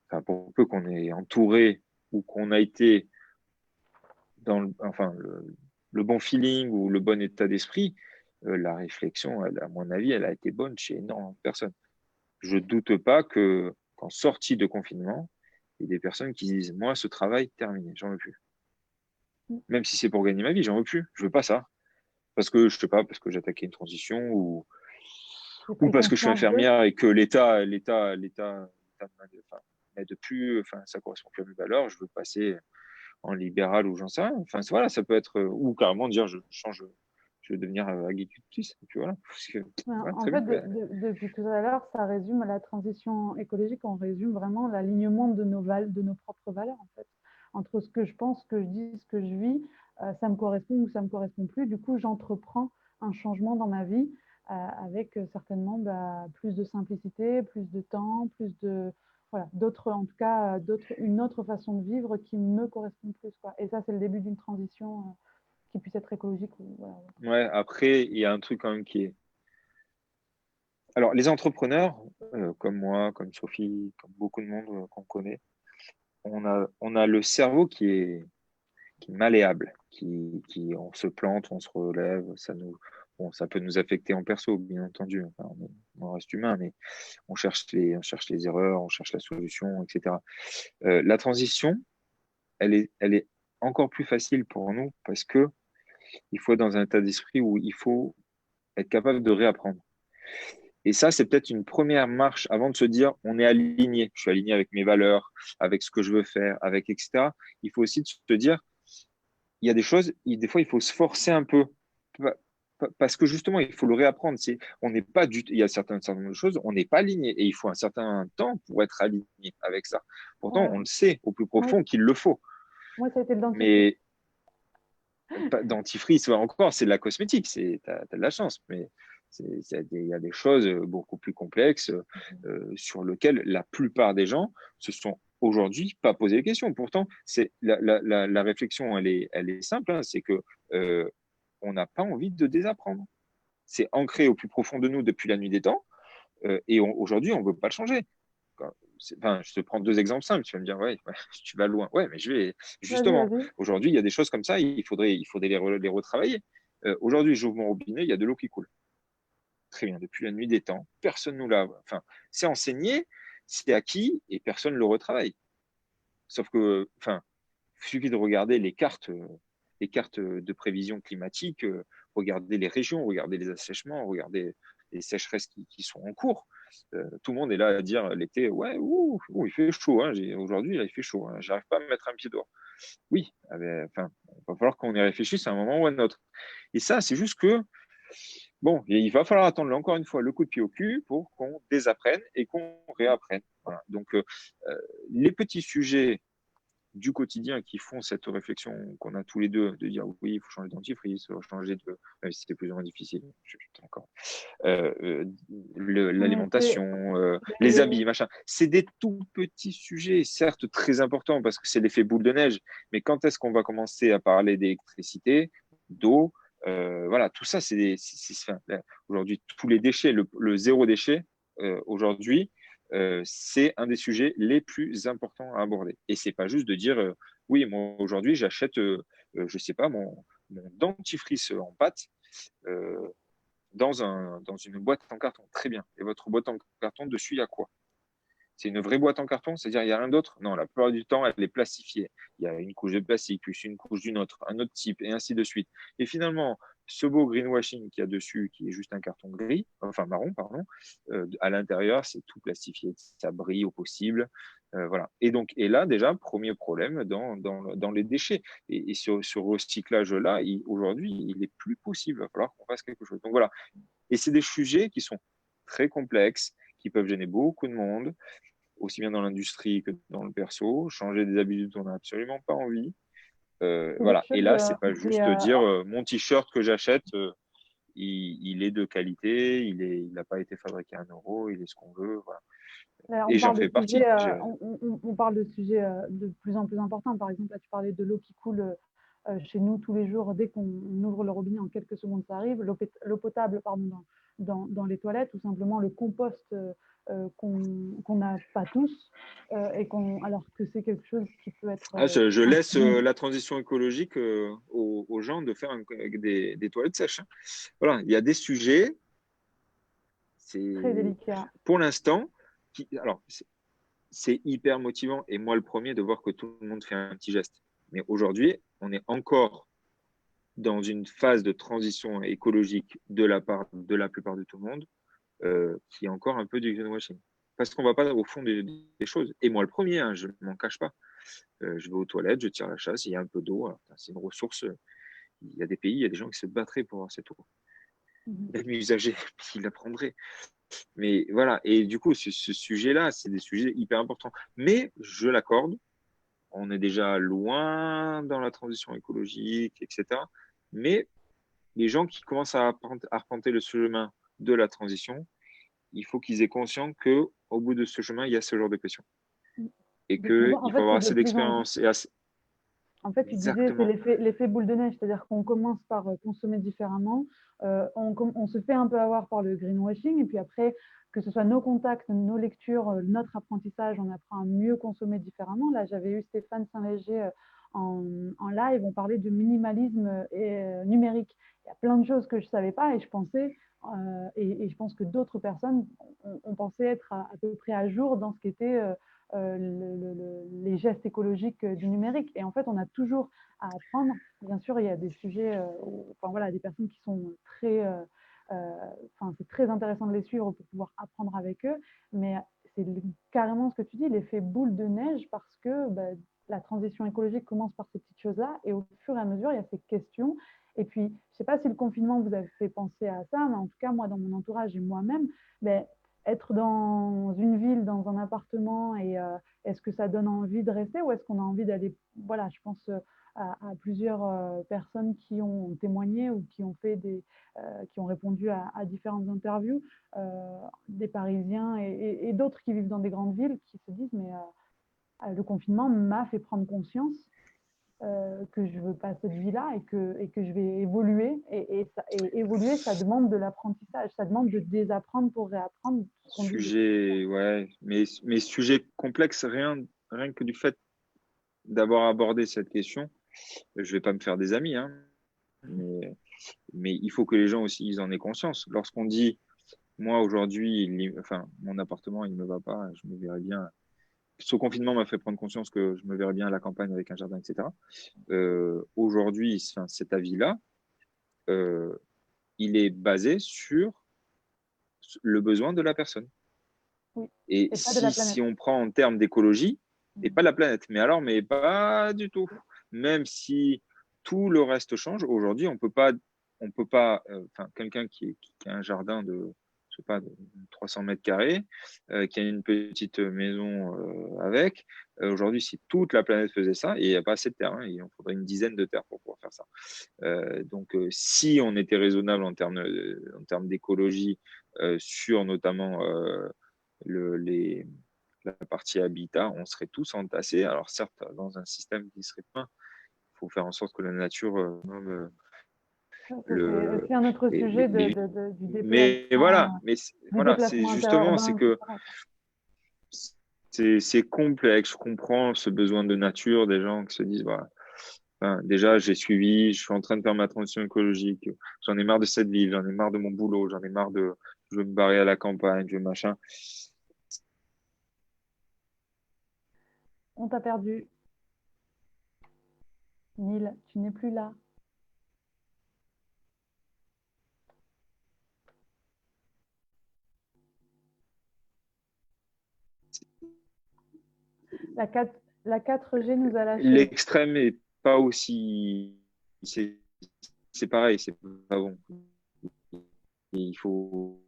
enfin, pour peu qu'on ait entouré ou qu'on a été enfin, le bon feeling ou le bon état d'esprit, la réflexion, à mon avis, elle a été bonne chez énormément de personnes. Je ne doute pas que qu'en sortie de confinement, il y ait des personnes qui disent, moi, ce travail, terminé, j'en veux plus. Même si c'est pour gagner ma vie, j'en veux plus. Je veux pas ça. Parce que, je sais pas, parce que j'ai attaqué une transition J'ai ou pris parce que je suis conscience d'eux. infirmière et que enfin, m'aide plus, enfin, ça correspond plus à mes valeurs, je veux passer en libéral ou j'en sais rien. Enfin, voilà, ça peut être, ou carrément dire, je change, je veux devenir agricultrice. Et puis voilà. Parce que, Ouais, voilà, en très fait, bien. depuis tout à l'heure, ça résume la transition écologique, on résume vraiment l'alignement de de nos propres valeurs, en fait. Entre ce que je pense, ce que je dis, ce que je vis, ça me correspond ou ça ne me correspond plus. Du coup, j'entreprends un changement dans ma vie avec certainement bah, plus de simplicité, plus de temps, plus de... Voilà, d'autres, en tout cas, une autre façon de vivre qui me correspond plus, quoi. Et ça, c'est le début d'une transition qui puisse être écologique ou voilà. Ouais, après, il y a un truc quand même qui est. Alors, les entrepreneurs, comme moi, comme Sophie, comme beaucoup de monde qu'on connaît, on a le cerveau qui est malléable, on se plante, on se relève, ça peut nous affecter en perso, bien entendu. Enfin, on reste humain, mais on cherche les erreurs, on cherche la solution, etc. La transition, elle est encore plus facile pour nous parce que il faut être dans un état d'esprit où il faut être capable de réapprendre. Et ça, c'est peut-être une première marche avant de se dire on est aligné, je suis aligné avec mes valeurs, avec ce que je veux faire, avec etc. Il faut aussi se dire il y a des choses, des fois, il faut se forcer un peu parce que justement, il faut le réapprendre. On n'est pas il y a certaines choses, on n'est pas aligné et il faut un certain temps pour être aligné avec ça. Pourtant, Ouais. on le sait au plus Moi, profond qu'il le faut. moi, ça a été le dentifrice. Mais dentifrice, encore, c'est de la cosmétique, tu as de la chance. Mais il y a des choses beaucoup plus complexes sur lesquelles la plupart des gens se sont aujourd'hui pas posé les questions. Pourtant, la réflexion, elle est simple, hein, c'est que on n'a pas envie de désapprendre. C'est ancré au plus profond de nous depuis la nuit des temps, et aujourd'hui, on ne veut pas le changer. Enfin, je te prends deux exemples simples. Tu vas me dire, ouais, tu vas loin. Ouais, mais je vais Vas-y, justement. vas-y. Aujourd'hui, il y a des choses comme ça, il faudrait les retravailler. Aujourd'hui, j'ouvre mon robinet, il y a de l'eau qui coule. Très bien, depuis la nuit des temps, personne nous l'a. Enfin, c'est enseigné, c'est acquis et personne ne le retravaille. Sauf que, enfin, il suffit de regarder les cartes de prévision climatique, regarder les régions, regarder les assèchements, regarder les sécheresses qui sont en cours. Tout le monde est là à dire l'été, ouais, il fait chaud. Hein, aujourd'hui, il fait chaud. Hein, j'arrive pas à me mettre un pied dehors. Oui, enfin, il va falloir qu'on y réfléchisse à un moment ou à un autre. Et ça, c'est juste que, bon, il va falloir attendre encore une fois le coup de pied au cul pour qu'on désapprenne et qu'on réapprenne. Voilà. Donc, les petits sujets du quotidien qui font cette réflexion qu'on a tous les deux, de dire oui, il faut changer de dentifrice, il faut changer de. Même si c'était plus ou moins difficile, encore. L'alimentation, les habits, machin. C'est des tout petits sujets, certes très importants parce que c'est l'effet boule de neige, mais quand est-ce qu'on va commencer à parler d'électricité, d'eau, voilà, tout ça, aujourd'hui, tous les déchets, le zéro déchet, aujourd'hui, c'est un des sujets les plus importants à aborder. Et c'est pas juste de dire oui, moi aujourd'hui j'achète, je sais pas, mon dentifrice en pâte dans une boîte en carton. Très bien. Et votre boîte en carton, dessus, il y a quoi? C'est une vraie boîte en carton, c'est-à-dire il n'y a rien d'autre? Non, la plupart du temps, elle est plastifiée. Il y a une couche de plastique, puis une couche d'une autre, un autre type, et ainsi de suite. Et finalement, ce beau greenwashing qu'il y a dessus, qui est juste un carton gris, enfin marron, pardon, à l'intérieur, c'est tout plastifié, ça brille au possible. Voilà. Et là, déjà, premier problème dans les déchets. Et ce recyclage-là, aujourd'hui, il n'est plus possible. Il va falloir qu'on fasse quelque chose. Donc voilà. Et c'est des sujets qui sont très complexes, qui peuvent gêner beaucoup de monde, aussi bien dans l'industrie que dans le perso. Changer des habitudes, on n'a absolument pas envie. C'est des Voilà. Et choses, là, c'est pas j'ai, juste dire mon t-shirt que j'achète, il est de qualité, il n'a pas été fabriqué à 1 euro, il est ce qu'on veut. Voilà. Et on j'en parle de fais sujets, partie. on parle de sujets de plus en plus importants. Par exemple, là, tu parlais de l'eau qui coule chez nous tous les jours. Dès qu'on ouvre le robinet, en quelques secondes, ça arrive. L'eau potable, pardon, dans les toilettes, ou simplement le compost qu'on n'a pas tous, alors que c'est quelque chose qui peut être. Je laisse la transition écologique aux gens de faire des toilettes sèches. Hein. Voilà, il y a des sujets, Très c'est délicat. pour l'instant, alors c'est hyper motivant et moi le premier de voir que tout le monde fait un petit geste. Mais aujourd'hui, on est encore dans une phase de transition écologique de la part de la plupart de tout le monde qui est encore un peu du greenwashing. Parce qu'on ne va pas au fond des choses. Et moi le premier, hein, je ne m'en cache pas. Je vais aux toilettes, je tire la chasse, il y a un peu d'eau. C'est une ressource. Il y a des pays, il y a des gens qui se battraient pour avoir cette eau. Même usagers qui la prendraient. Mais voilà, et du coup, ce sujet-là, c'est des sujets hyper importants. Mais je l'accorde, on est déjà loin dans la transition écologique, etc. Mais les gens qui commencent à arpenter le chemin de la transition, il faut qu'ils aient conscience qu'au bout de ce chemin, il y a ce genre de questions. Et En qu'il faut fait, avoir c'est de assez plus en d'expérience. Et assez... En fait, tu disais, c'est Exactement. l'effet boule de neige, c'est-à-dire qu'on commence par consommer différemment, on se fait un peu avoir par le greenwashing, et puis après, que ce soit nos contacts, nos lectures, notre apprentissage, on apprend à mieux consommer différemment. Là, j'avais eu Stéphane Saint-Léger en live, on parlait de minimalisme numérique. Il y a plein de choses que je ne savais pas et je pensais, et je pense que d'autres personnes ont pensé être à peu près à jour dans ce qu'étaient les gestes écologiques du numérique. Et en fait, on a toujours à apprendre. Bien sûr, il y a des sujets, enfin voilà, des personnes qui sont très, c'est très intéressant de les suivre pour pouvoir apprendre avec eux, mais c'est carrément ce que tu dis, l'effet boule de neige, parce que la transition écologique commence par ces petites choses-là, et au fur et à mesure, il y a ces questions. Et puis, je ne sais pas si le confinement vous a fait penser à ça, mais en tout cas, moi, dans mon entourage et moi-même, ben, être dans une ville, dans un appartement, et est-ce que ça donne envie de rester ou est-ce qu'on a envie d'aller, voilà, je pense à plusieurs personnes qui ont témoigné ou qui ont fait qui ont répondu à différentes interviews, des Parisiens et d'autres qui vivent dans des grandes villes qui se disent mais le confinement m'a fait prendre conscience que je ne veux pas cette vie-là et que je vais évoluer. Et évoluer, ça demande de l'apprentissage, ça demande de désapprendre pour réapprendre. Sujet, ouais, mais sujet complexe, rien que du fait d'avoir abordé cette question, je ne vais pas me faire des amis, hein, mais il faut que les gens aussi ils en aient conscience. Lorsqu'on dit, moi aujourd'hui, enfin, mon appartement, il ne me va pas, je me verrais bien. Ce confinement m'a fait prendre conscience que je me verrais bien à la campagne avec un jardin, etc. Aujourd'hui, enfin, cet avis-là, il est basé sur le besoin de la personne. Oui. Et pas de la si planète. on prend en termes d'écologie, et pas la planète, mais pas du tout. Même si tout le reste change, aujourd'hui, on peut pas, quelqu'un qui a un jardin de, je sais pas, de 300 mètres carrés, qui a une petite maison avec, aujourd'hui, si toute la planète faisait ça, et il n'y a pas assez de terre, hein, il en faudrait une dizaine de terres pour pouvoir faire ça. Donc, si on était raisonnable en termes d'écologie, sur notamment la partie habitat, on serait tous entassés. Alors certes, dans un système qui serait plein, il faut faire en sorte que la nature C'est le aussi un autre sujet du mais voilà, du c'est déplacement justement, c'est interurbain, que etc. c'est complexe. Je comprends ce besoin de nature des gens qui se disent voilà. Enfin, déjà, je suis en train de faire ma transition écologique. J'en ai marre de cette ville, j'en ai marre de mon boulot, j'en ai marre je veux me barrer à la campagne, je veux machin. On t'a perdu. Neil, tu n'es plus là. La 4G nous a lâchés. L'extrême est pas aussi, c'est pareil, c'est pas bon. Il faut,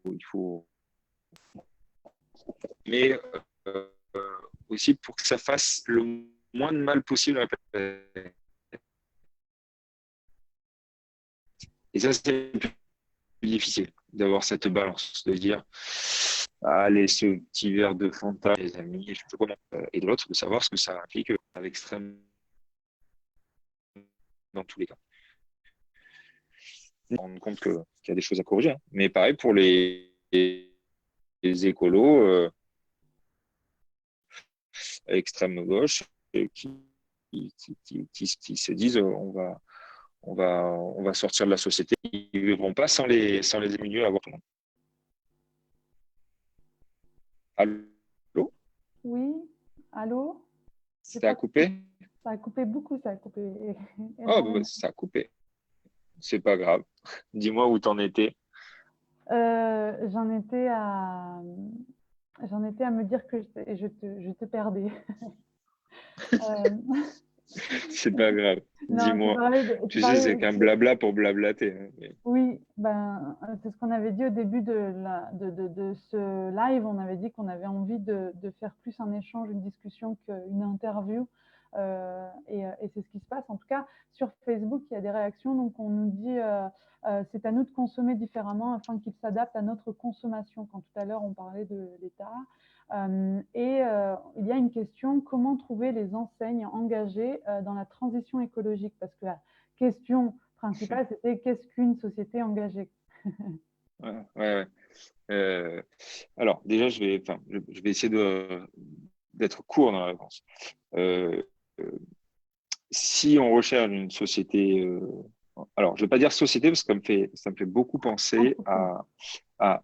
mais euh, aussi pour que ça fasse le moins de mal possible à la planète. Et ça, c'est plus difficile d'avoir cette balance, de dire, allez, ce petit verre de Fanta, les amis, je sais comment. Et de l'autre, de savoir ce que ça implique à l'extrême dans tous les cas. On se rend compte qu'il y a des choses à corriger, hein. Mais pareil pour les écolos à l'extrême gauche qui se disent on va sortir de la société. Ils ne vivront pas sans les diminuer à l'avortement. Allô? Oui, allô? J'ai Ça a pas compris. coupé? Ça a coupé beaucoup, ça a coupé Oh, bah, énormément. ça a coupé. C'est pas grave. Dis-moi où t'en étais. Euh, j'en étais à, j'en étais à me dire que je te perdais. Euh, C'est pas grave. non, Dis-moi. tu Tu sais, c'est parlais qu'un blabla pour blablater, hein. oui, ben, c'est ce qu'on avait dit au début de ce live. On avait dit qu'on avait envie de faire plus un échange, une discussion qu'une interview. Et c'est ce qui se passe. En tout cas, sur Facebook, il y a des réactions. Donc, on nous dit c'est à nous de consommer différemment afin qu'il s'adapte à notre consommation. Quand tout à l'heure, on parlait de l'État. Il y a une question, comment trouver les enseignes engagées dans la transition écologique? Parce que la question principale, c'était qu'est-ce qu'une société engagée? Ouais, ouais, ouais. Alors, déjà, je vais essayer d'être court dans la réponse. Euh, si on recherche une société, alors je ne vais pas dire société parce que ça me fait beaucoup penser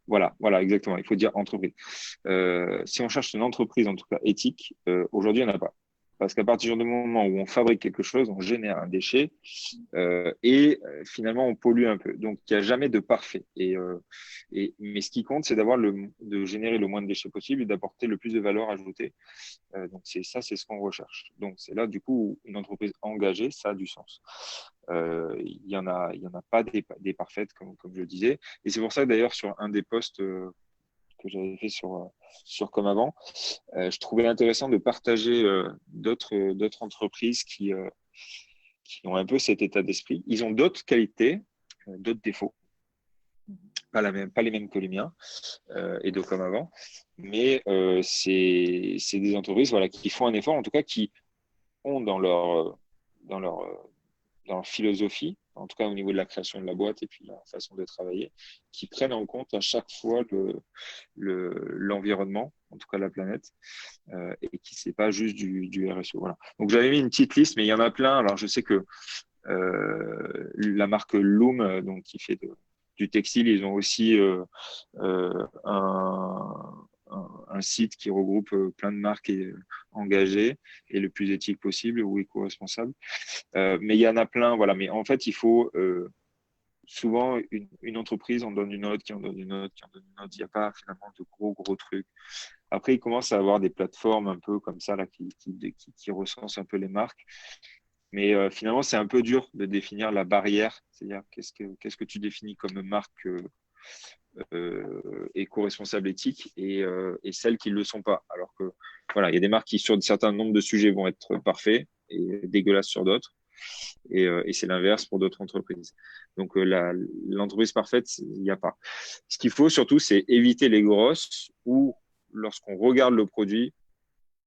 voilà, exactement, il faut dire entreprise. Si on cherche une entreprise, en tout cas éthique, aujourd'hui, il n'y en a pas. Parce qu'à partir du moment où on fabrique quelque chose, on génère un déchet finalement, on pollue un peu. Donc, il n'y a jamais de parfait. Mais ce qui compte, c'est de générer le moins de déchets possible et d'apporter le plus de valeur ajoutée. Donc, c'est ce qu'on recherche. Donc, c'est là, du coup, où une entreprise engagée, ça a du sens. Il y en a pas des parfaites, comme je le disais. Et c'est pour ça, d'ailleurs, sur un des posts que j'avais fait sur Comme Avant, je trouvais intéressant de partager d'autres entreprises qui ont un peu cet état d'esprit. Ils ont d'autres qualités, d'autres défauts, pas les mêmes que les miens et de Comme Avant, mais c'est des entreprises voilà, qui font un effort, en tout cas qui ont dans leur dans leur philosophie, en tout cas au niveau de la création de la boîte et puis la façon de travailler, qui prennent en compte à chaque fois l'environnement, en tout cas la planète, et qui c'est pas juste du RSE. Voilà. Donc j'avais mis une petite liste, mais il y en a plein. Alors je sais que la marque Loom, donc qui fait du textile, ils ont aussi un site qui regroupe plein de marques engagées et le plus éthique possible ou éco-responsable. Mais il y en a plein, voilà. Mais en fait, il faut souvent une entreprise, on donne une note, qui en donne une note, qui en donne une note. Il n'y a pas finalement de gros trucs. Après, il commence à avoir des plateformes un peu comme ça là, qui recensent un peu les marques. Mais finalement, c'est un peu dur de définir la barrière. C'est-à-dire, qu'est-ce que tu définis comme marque éco-responsable éthique et celles qui ne le sont pas. Alors que voilà, il y a des marques qui, sur un certain nombre de sujets, vont être parfaits et dégueulasses sur d'autres. Et c'est l'inverse pour d'autres entreprises. Donc, l'entreprise parfaite, il n'y a pas. Ce qu'il faut surtout, c'est éviter les grosses où, lorsqu'on regarde le produit,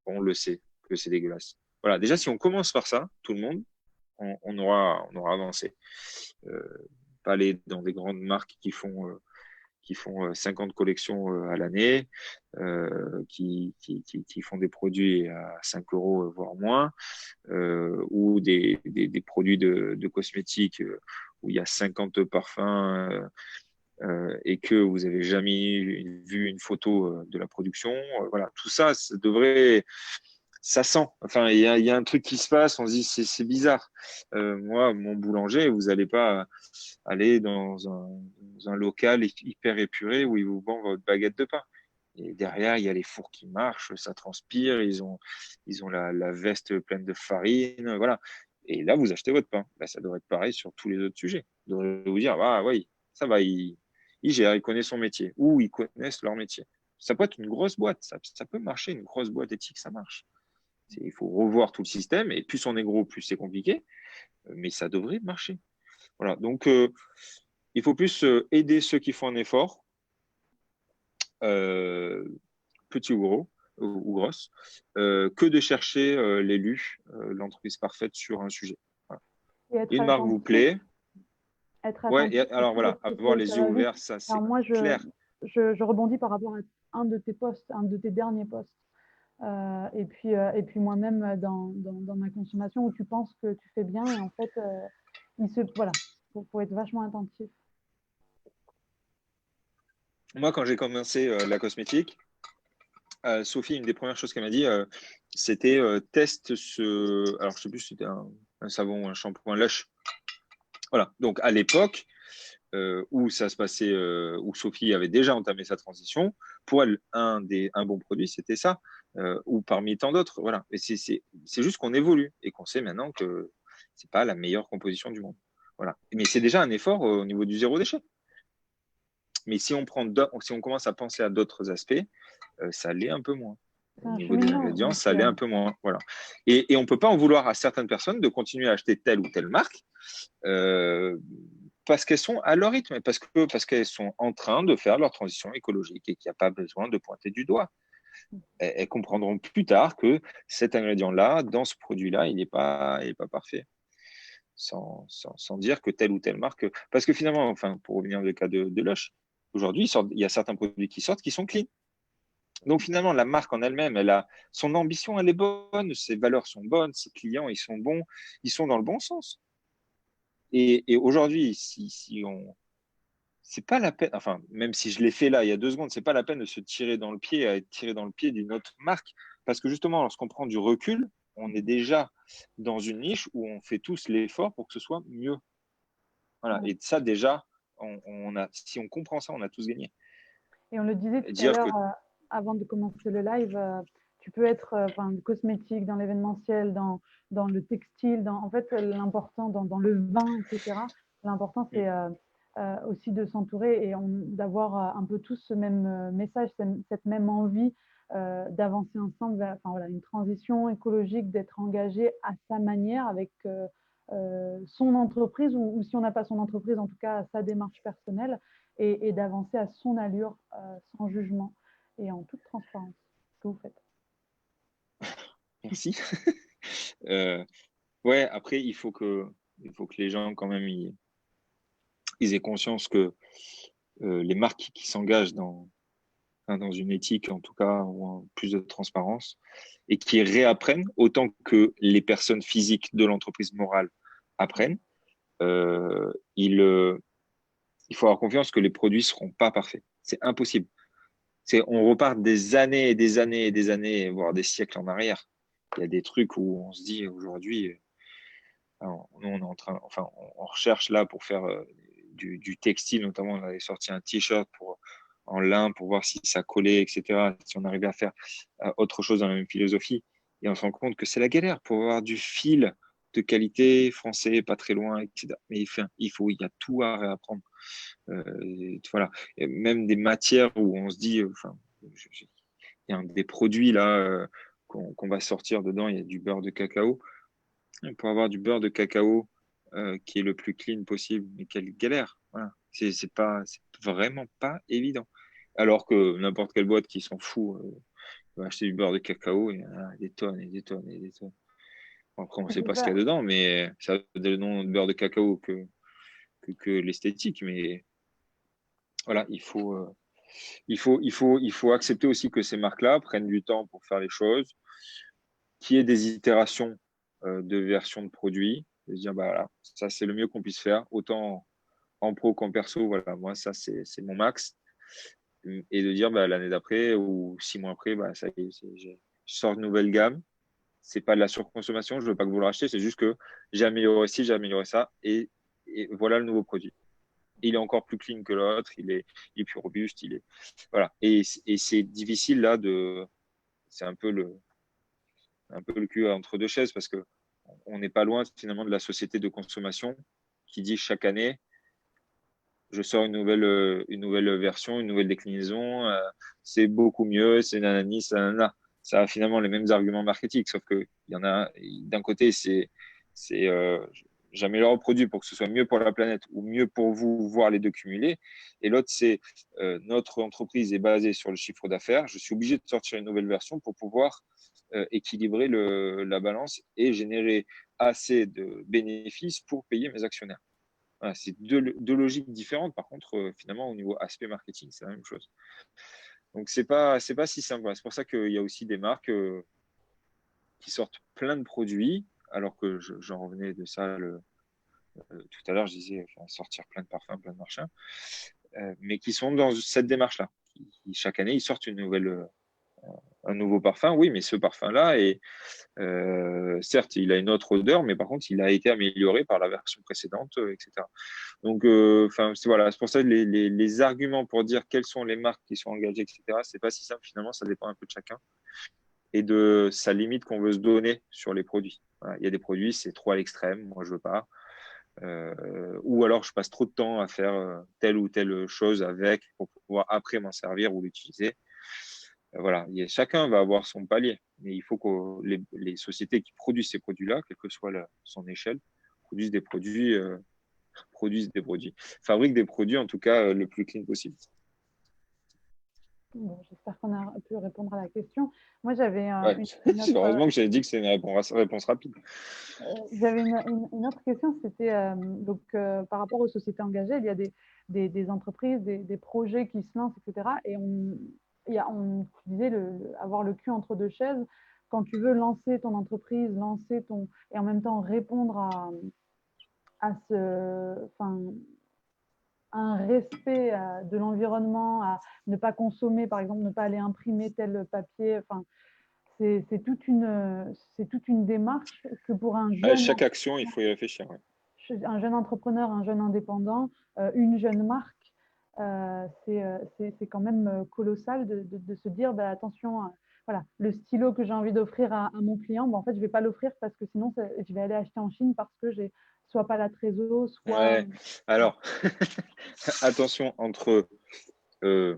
on le sait que c'est dégueulasse. Voilà, déjà, si on commence par ça, tout le monde, on aura avancé. Pas aller dans des grandes marques qui font 50 collections à l'année, qui font des produits à 5 euros, voire moins, ou des produits de cosmétiques où il y a 50 parfums et que vous avez jamais vu une photo de la production. Voilà, tout ça, ça sent. Enfin, il y a un truc qui se passe, on se dit c'est bizarre. Moi, mon boulanger, vous n'allez pas aller dans un local hyper épuré où ils vous vendent votre baguette de pain. Et derrière, il y a les fours qui marchent, ça transpire, ils ont la veste pleine de farine, voilà. Et là, vous achetez votre pain. Là, ça devrait être pareil sur tous les autres sujets. Vous devriez vous dire, ah oui, ça va, il gère, il connaît son métier, ou ils connaissent leur métier. Ça peut être une grosse boîte, ça peut marcher, une grosse boîte éthique, ça marche. Il faut revoir tout le système, et plus on est gros, plus c'est compliqué, mais ça devrait marcher. Voilà, donc il faut plus aider ceux qui font un effort, euh, petits ou gros, ou grosses, que de chercher l'élu, l'entreprise parfaite sur un sujet. Voilà. Et être Une marque vous attentif, plaît, ouais, et alors aussi, voilà, parce avoir que les ça yeux va vite. ouverts, ça Alors c'est moi, clair. je rebondis par rapport à un de tes posts, un de tes derniers posts. Et puis moi-même dans ma consommation où tu penses que tu fais bien et en fait, voilà, faut être vachement attentif. Moi, quand j'ai commencé la cosmétique, Sophie, une des premières choses qu'elle m'a dit, c'était teste ce. Alors, je sais plus si c'était un savon ou un shampoing Lush. Voilà. Donc, à l'époque, où ça se passait, où Sophie avait déjà entamé sa transition, pour elle, un bon produit, c'était ça, ou parmi tant d'autres. Voilà. Et c'est juste qu'on évolue et qu'on sait maintenant que c'est pas la meilleure composition du monde. Voilà. Mais c'est déjà un effort au niveau du zéro déchet. Mais si on commence à penser à d'autres aspects, ça l'est un peu moins. C'est Au un niveau des cheminement. ingrédients, Donc, ça l'est un peu moins. Voilà. Et on ne peut pas en vouloir à certaines personnes de continuer à acheter telle ou telle marque parce qu'elles sont à leur rythme, parce qu'elles sont en train de faire leur transition écologique et qu'il n'y a pas besoin de pointer du doigt. Elles comprendront plus tard que cet ingrédient-là, dans ce produit-là, il n'est pas parfait. Sans dire que telle ou telle marque. Parce que finalement, enfin, pour revenir au cas de Lush, aujourd'hui, il y a certains produits qui sortent qui sont clean. Donc finalement, la marque en elle-même, elle a son ambition, elle est bonne, ses valeurs sont bonnes, ses clients, ils sont bons, ils sont dans le bon sens. Et aujourd'hui, si on, c'est pas la peine, enfin, même si je l'ai fait là il y a 2 secondes, c'est pas la peine de se tirer dans le pied, à être tiré dans le pied d'une autre marque, parce que justement, lorsqu'on prend du recul, on est déjà dans une niche où on fait tous l'effort pour que ce soit mieux. Voilà. Ouais. Et ça, déjà, si on comprend ça, on a tous gagné. Et on le disait tout à Dire que l'heure, avant de commencer le live, tu peux être cosmétique, dans l'événementiel, dans le textile, en fait, l'important, dans le vin, etc. L'important, c'est aussi de s'entourer et d'avoir un peu tous ce même message, cette même envie d'avancer ensemble vers voilà, une transition écologique, d'être engagé à sa manière avec son entreprise ou si on n'a pas son entreprise, en tout cas sa démarche personnelle et d'avancer à son allure, sans jugement et en toute transparence. Ce que vous faites. merci. Ouais, après, il faut que les gens, quand même, ils aient conscience que les marques qui s'engagent dans une éthique, en tout cas, ou plus de transparence, et qui réapprennent autant que les personnes physiques de l'entreprise morale apprennent, il faut avoir confiance que les produits seront pas parfaits. C'est impossible. On repart des années et des années et des années, voire des siècles en arrière. Il y a des trucs où on se dit aujourd'hui, nous on est en train, enfin, on recherche là pour faire du textile, notamment on avait sorti un t-shirt en lin pour voir si ça collait, etc. Si on arrivait à faire autre chose dans la même philosophie. Et on se rend compte que c'est la galère pour avoir du fil de qualité français, pas très loin, etc. Mais il y a tout à réapprendre. Voilà. Et même des matières où on se dit, enfin, il y a des produits là qu'on va sortir dedans, il y a du beurre de cacao. Pour avoir du beurre de cacao qui est le plus clean possible, mais quelle galère. Voilà. C'est vraiment pas évident. Alors que n'importe quelle boîte qui s'en fout va acheter du beurre de cacao et des tonnes et des tonnes et des tonnes. Après, on ne sait C'est pas ce qu'il y a ça. dedans, mais ça a le nom de beurre de cacao que l'esthétique. Mais voilà, il faut accepter aussi que ces marques-là prennent du temps pour faire les choses, qu'il y ait des itérations de versions de produits, de se dire, bah, voilà, ça c'est le mieux qu'on puisse faire, autant en pro qu'en perso, voilà, moi ça c'est mon max. Et de dire, bah, l'année d'après ou 6 mois après, bah, ça y est, je sors une nouvelle gamme. C'est pas de la surconsommation, je veux pas que vous le rachetiez, c'est juste que j'ai amélioré ci, j'ai amélioré ça, et voilà le nouveau produit. Il est encore plus clean que l'autre, il est plus robuste, voilà. Et c'est difficile là c'est un peu le cul entre deux chaises parce que on n'est pas loin finalement de la société de consommation qui dit chaque année, je sors une nouvelle version, une nouvelle déclinaison, c'est beaucoup mieux, c'est nanani, c'est nanana. Ça a finalement les mêmes arguments marketing, sauf que il y en a d'un côté, c'est j'améliore le produit pour que ce soit mieux pour la planète ou mieux pour vous, voir les deux cumulés. Et l'autre, c'est notre entreprise est basée sur le chiffre d'affaires. Je suis obligé de sortir une nouvelle version pour pouvoir équilibrer la balance et générer assez de bénéfices pour payer mes actionnaires. Voilà, c'est deux logiques différentes. Par contre, finalement, au niveau aspect marketing, c'est la même chose. Donc, c'est pas si simple. Voilà. C'est pour ça qu'il y a aussi des marques qui sortent plein de produits, alors que j'en revenais de ça tout à l'heure, je disais enfin, sortir plein de parfums, plein de machins, mais qui sont dans cette démarche-là. Chaque année, ils sortent un nouveau parfum, oui, mais ce parfum-là est certes, il a une autre odeur, mais par contre, il a été amélioré par la version précédente, etc. Donc, voilà, c'est pour ça que les arguments pour dire quelles sont les marques qui sont engagées, etc., c'est pas si simple finalement, ça dépend un peu de chacun et de sa limite qu'on veut se donner sur les produits. Voilà, il y a des produits, c'est trop à l'extrême, moi je veux pas. Ou alors je passe trop de temps à faire telle ou telle chose avec pour pouvoir après m'en servir ou l'utiliser. Voilà, chacun va avoir son palier, mais il faut que les sociétés qui produisent ces produits-là, quelle que soit son échelle, produisent des produits, fabriquent des produits en tout cas le plus clean possible. Bon, j'espère qu'on a pu répondre à la question. Moi, j'avais Ouais. une autre, Heureusement que j'avais dit que c'est une réponse rapide. j'avais une autre question, c'était par rapport aux sociétés engagées, il y a des entreprises, des projets qui se lancent, etc. tu disais avoir le cul entre deux chaises. Quand tu veux lancer ton entreprise, et en même temps répondre enfin, un respect de l'environnement, à ne pas consommer, par exemple, ne pas aller imprimer tel papier. Enfin, c'est toute une démarche que pour Chaque action, il faut y réfléchir. Ouais. un jeune entrepreneur, un jeune indépendant, une jeune marque, c'est quand même colossal de se dire bah, attention, voilà, le stylo que j'ai envie d'offrir à mon client, bah, en fait, je ne vais pas l'offrir parce que sinon, je vais aller acheter en Chine parce que j'ai soit pas la trésor, soit. Ouais. Alors, attention entre je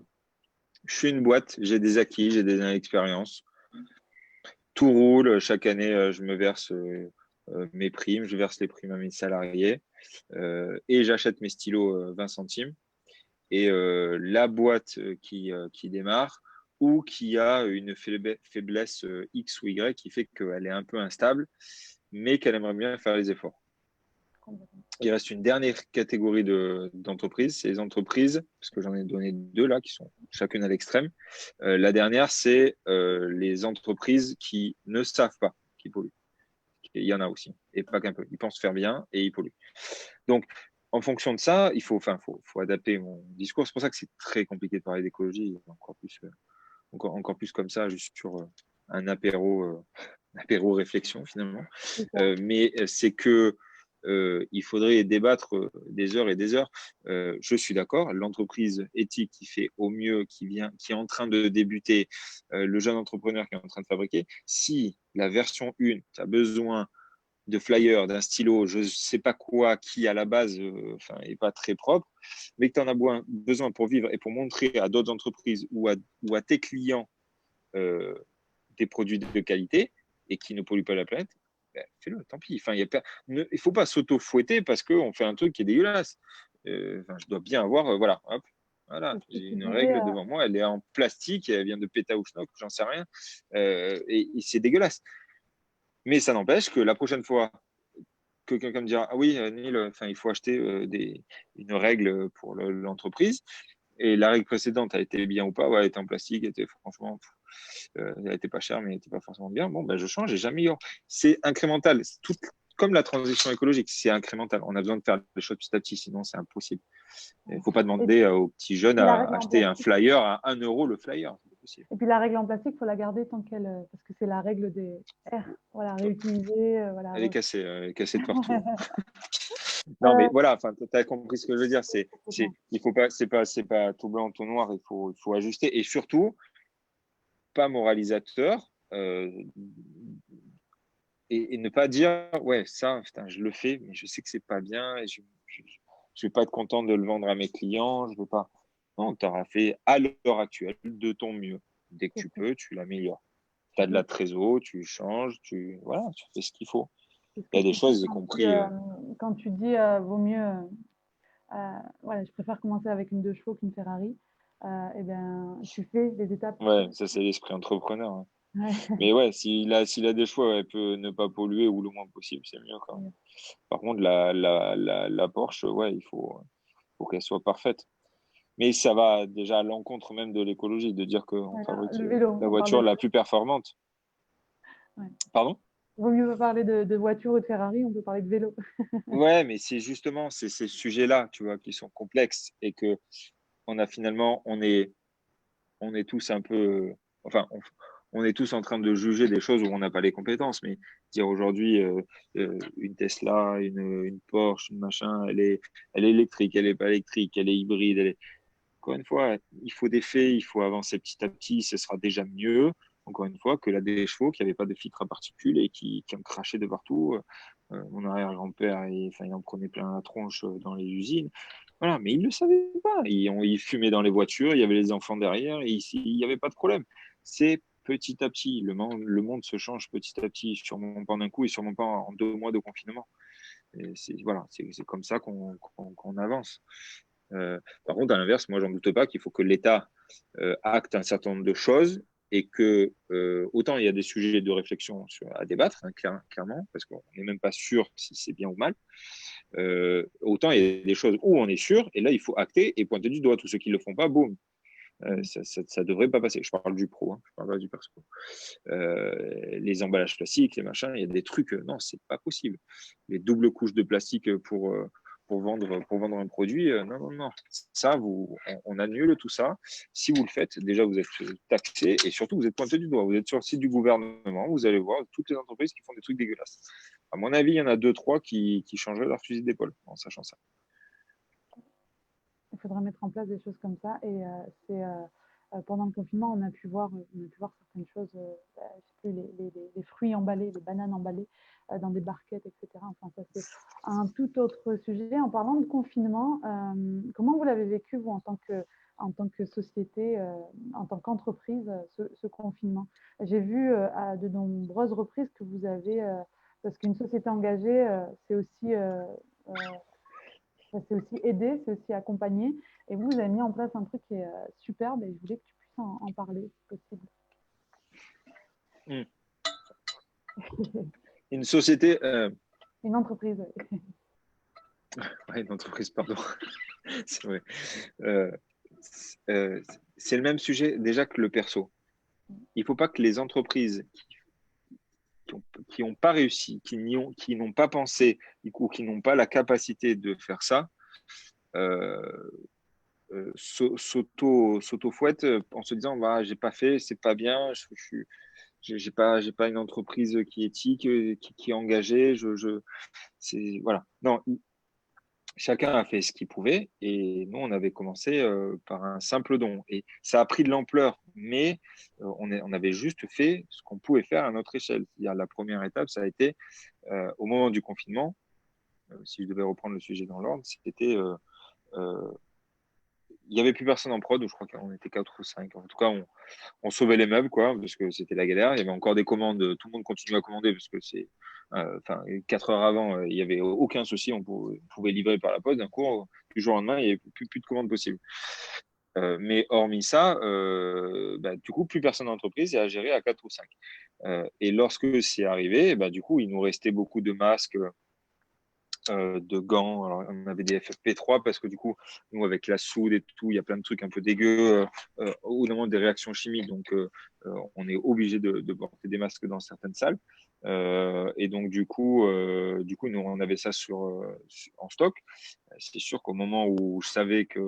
suis une boîte, j'ai des acquis, j'ai des années d'expérience. Tout roule. Chaque année, je me verse mes primes, je verse les primes à mes salariés et j'achète mes stylos 20 centimes. Et la boîte qui démarre ou qui a une faiblesse X ou Y qui fait qu'elle est un peu instable, mais qu'elle aimerait bien faire les efforts. Il reste une dernière catégorie d'entreprises, c'est les entreprises, parce que j'en ai donné deux là, qui sont chacune à l'extrême. La dernière, c'est les entreprises qui ne savent pas qu'ils polluent. Il y en a aussi, et pas qu'un peu. Ils pensent faire bien et ils polluent. Donc, en fonction de ça, il faut adapter mon discours. C'est pour ça que c'est très compliqué de parler d'écologie, encore plus comme ça, juste sur un apéro réflexion finalement. Mais c'est que il faudrait débattre des heures et des heures. Je suis d'accord, l'entreprise éthique qui fait au mieux, qui est en train de débuter, le jeune entrepreneur qui est en train de fabriquer, si la version 1, tu as besoin de flyers, d'un stylo, je ne sais pas quoi, qui à la base est pas très propre, mais que tu en as besoin pour vivre et pour montrer à d'autres entreprises ou à tes clients des produits de qualité et qui ne polluent pas la planète, ben, fais-le, tant pis. Enfin, il ne faut pas s'auto-fouetter parce qu'on fait un truc qui est dégueulasse. Je dois bien avoir, voilà, j'ai une règle devant moi, elle est en plastique, elle vient de Pétaouchnok, j'en sais rien, et c'est dégueulasse. Mais ça n'empêche que la prochaine fois que quelqu'un me dira ah oui, Neil, il faut acheter une règle pour l'entreprise, et la règle précédente a été bien ou pas, ouais, elle était en plastique, elle était franchement, elle était pas chère, mais elle n'était pas forcément bien. Bon, ben, je change et j'améliore. C'est incrémental. C'est tout comme la transition écologique, c'est incrémental. On a besoin de faire les choses petit à petit, sinon c'est impossible. Il ne faut pas demander aux petits jeunes à acheter un flyer à 1 euro le flyer. C'est possible. Et puis la règle en plastique, il faut la garder tant qu'elle. Parce que c'est la règle des R. Voilà, réutiliser. Voilà, elle est cassée de partout. Non, mais voilà, tu as compris ce que je veux dire. Il faut pas, c'est pas tout blanc, tout noir. Il faut ajuster. Et surtout, pas moralisateur. Et ne pas dire, ouais, ça, putain, je le fais, mais je sais que c'est pas bien et je vais pas être content de le vendre à mes clients. Je veux pas. Non, tu auras fait à l'heure actuelle de ton mieux. Dès que tu peux, tu l'améliores. Tu as de la trésor, tu changes, voilà, tu fais ce qu'il faut. Il y a des choses, y compris. Quand tu dis vaut mieux, voilà, je préfère commencer avec une 2 chevaux qu'une Ferrari, et bien, tu fais des étapes. Ouais, ça, c'est l'esprit entrepreneur. Hein. Ouais. Mais ouais, s'il a des choix, elle peut ne pas polluer ou le moins possible, c'est mieux quand même. Par contre, la Porsche, ouais, il faut qu'elle soit parfaite. Mais ça va déjà à l'encontre même de l'écologie, de dire qu'on fabrique la voiture la plus performante. Ouais. Pardon? Vaut mieux pas parler de voiture ou de Ferrari, on peut parler de vélo. Ouais, mais c'est justement ces sujets-là, tu vois, qui sont complexes et que on est tous un peu, enfin, on est tous en train de juger des choses où on n'a pas les compétences, mais dire aujourd'hui une Tesla, une Porsche, une machin, elle est électrique, elle est pas électrique, elle est hybride, encore une fois, il faut des faits, il faut avancer petit à petit, ce sera déjà mieux, encore une fois, que la des chevaux qui n'avaient pas de filtre à particules et qui ont craché de partout. Mon arrière-grand-père, il en prenait plein la tronche dans les usines. Voilà, mais ils ne le savaient pas. Ils fumaient dans les voitures, il y avait les enfants derrière, et ici, il n'y avait pas de problème. C'est petit à petit. Le monde se change petit à petit, sûrement pas d'un coup et sûrement pas en 2 mois de confinement. C'est comme ça qu'on avance. Par contre, à l'inverse, moi, j'en doute pas qu'il faut que l'État acte un certain nombre de choses et que autant il y a des sujets de réflexion à débattre, hein, clairement, parce qu'on n'est même pas sûr si c'est bien ou mal. Autant il y a des choses où on est sûr, et là, il faut acter et pointer du doigt tous ceux qui ne le font pas, boum. Ça devrait pas passer. Je parle du pro, hein, je parle pas du perso. Les emballages plastiques, les machins, il y a des trucs, non, c'est pas possible. Les doubles couches de plastique pour vendre un produit, non, non, non. Ça, on annule tout ça. Si vous le faites, déjà, vous êtes taxé et surtout, vous êtes pointé du doigt. Vous êtes sur le site du gouvernement, vous allez voir toutes les entreprises qui font des trucs dégueulasses. À mon avis, il y en a 2-3 qui changeraient leur fusil d'épaule en sachant ça. Il faudra mettre en place des choses comme ça. Et pendant le confinement, on a pu voir certaines choses, je sais plus, les fruits emballés, les bananes emballées dans des barquettes, etc. Enfin, ça, c'est un tout autre sujet. En parlant de confinement, comment vous l'avez vécu, vous, en tant que société, en tant qu'entreprise, ce confinement? J'ai vu à de nombreuses reprises que vous avez, parce qu'une société engagée, c'est aussi aider, c'est aussi accompagner. Et vous avez mis en place un truc qui est superbe et je voulais que tu puisses en parler, si possible. Une société. Une entreprise. Une entreprise, pardon. C'est vrai. C'est le même sujet déjà que le perso. Il ne faut pas que les entreprises qui n'ont pas réussi, qui n'ont pas pensé ou qui n'ont pas la capacité de faire ça, s'auto-fouettent en se disant bah, j'ai pas fait, c'est pas bien, j'ai pas une entreprise qui est éthique, qui est engagée. Voilà. Non, chacun a fait ce qu'il pouvait et nous, on avait commencé par un simple don. Et ça a pris de l'ampleur, mais on avait juste fait ce qu'on pouvait faire à notre échelle. C'est-à-dire, la première étape, ça a été au moment du confinement, si je devais reprendre le sujet dans l'ordre, c'était il n'y avait plus personne en prod, je crois qu'on était 4 ou 5. En tout cas, on sauvait les meubles, quoi, parce que c'était la galère. Il y avait encore des commandes, tout le monde continuait à commander parce que 4 heures avant, il n'y avait aucun souci, on pouvait livrer par la poste. D'un coup, du jour au lendemain, il n'y avait plus de commandes possibles. Mais hormis ça, du coup, plus personne en entreprise et à gérer à 4 ou 5. Et lorsque c'est arrivé, du coup, il nous restait beaucoup de masques, de gants. Alors, on avait des FFP3 parce que du coup, nous, avec la soude et tout, il y a plein de trucs un peu dégueux, au moment des réactions chimiques. Donc, on est obligé de porter des masques dans certaines salles. Et donc, du coup, nous, on avait ça en stock. C'est sûr qu'au moment où je savais qu'il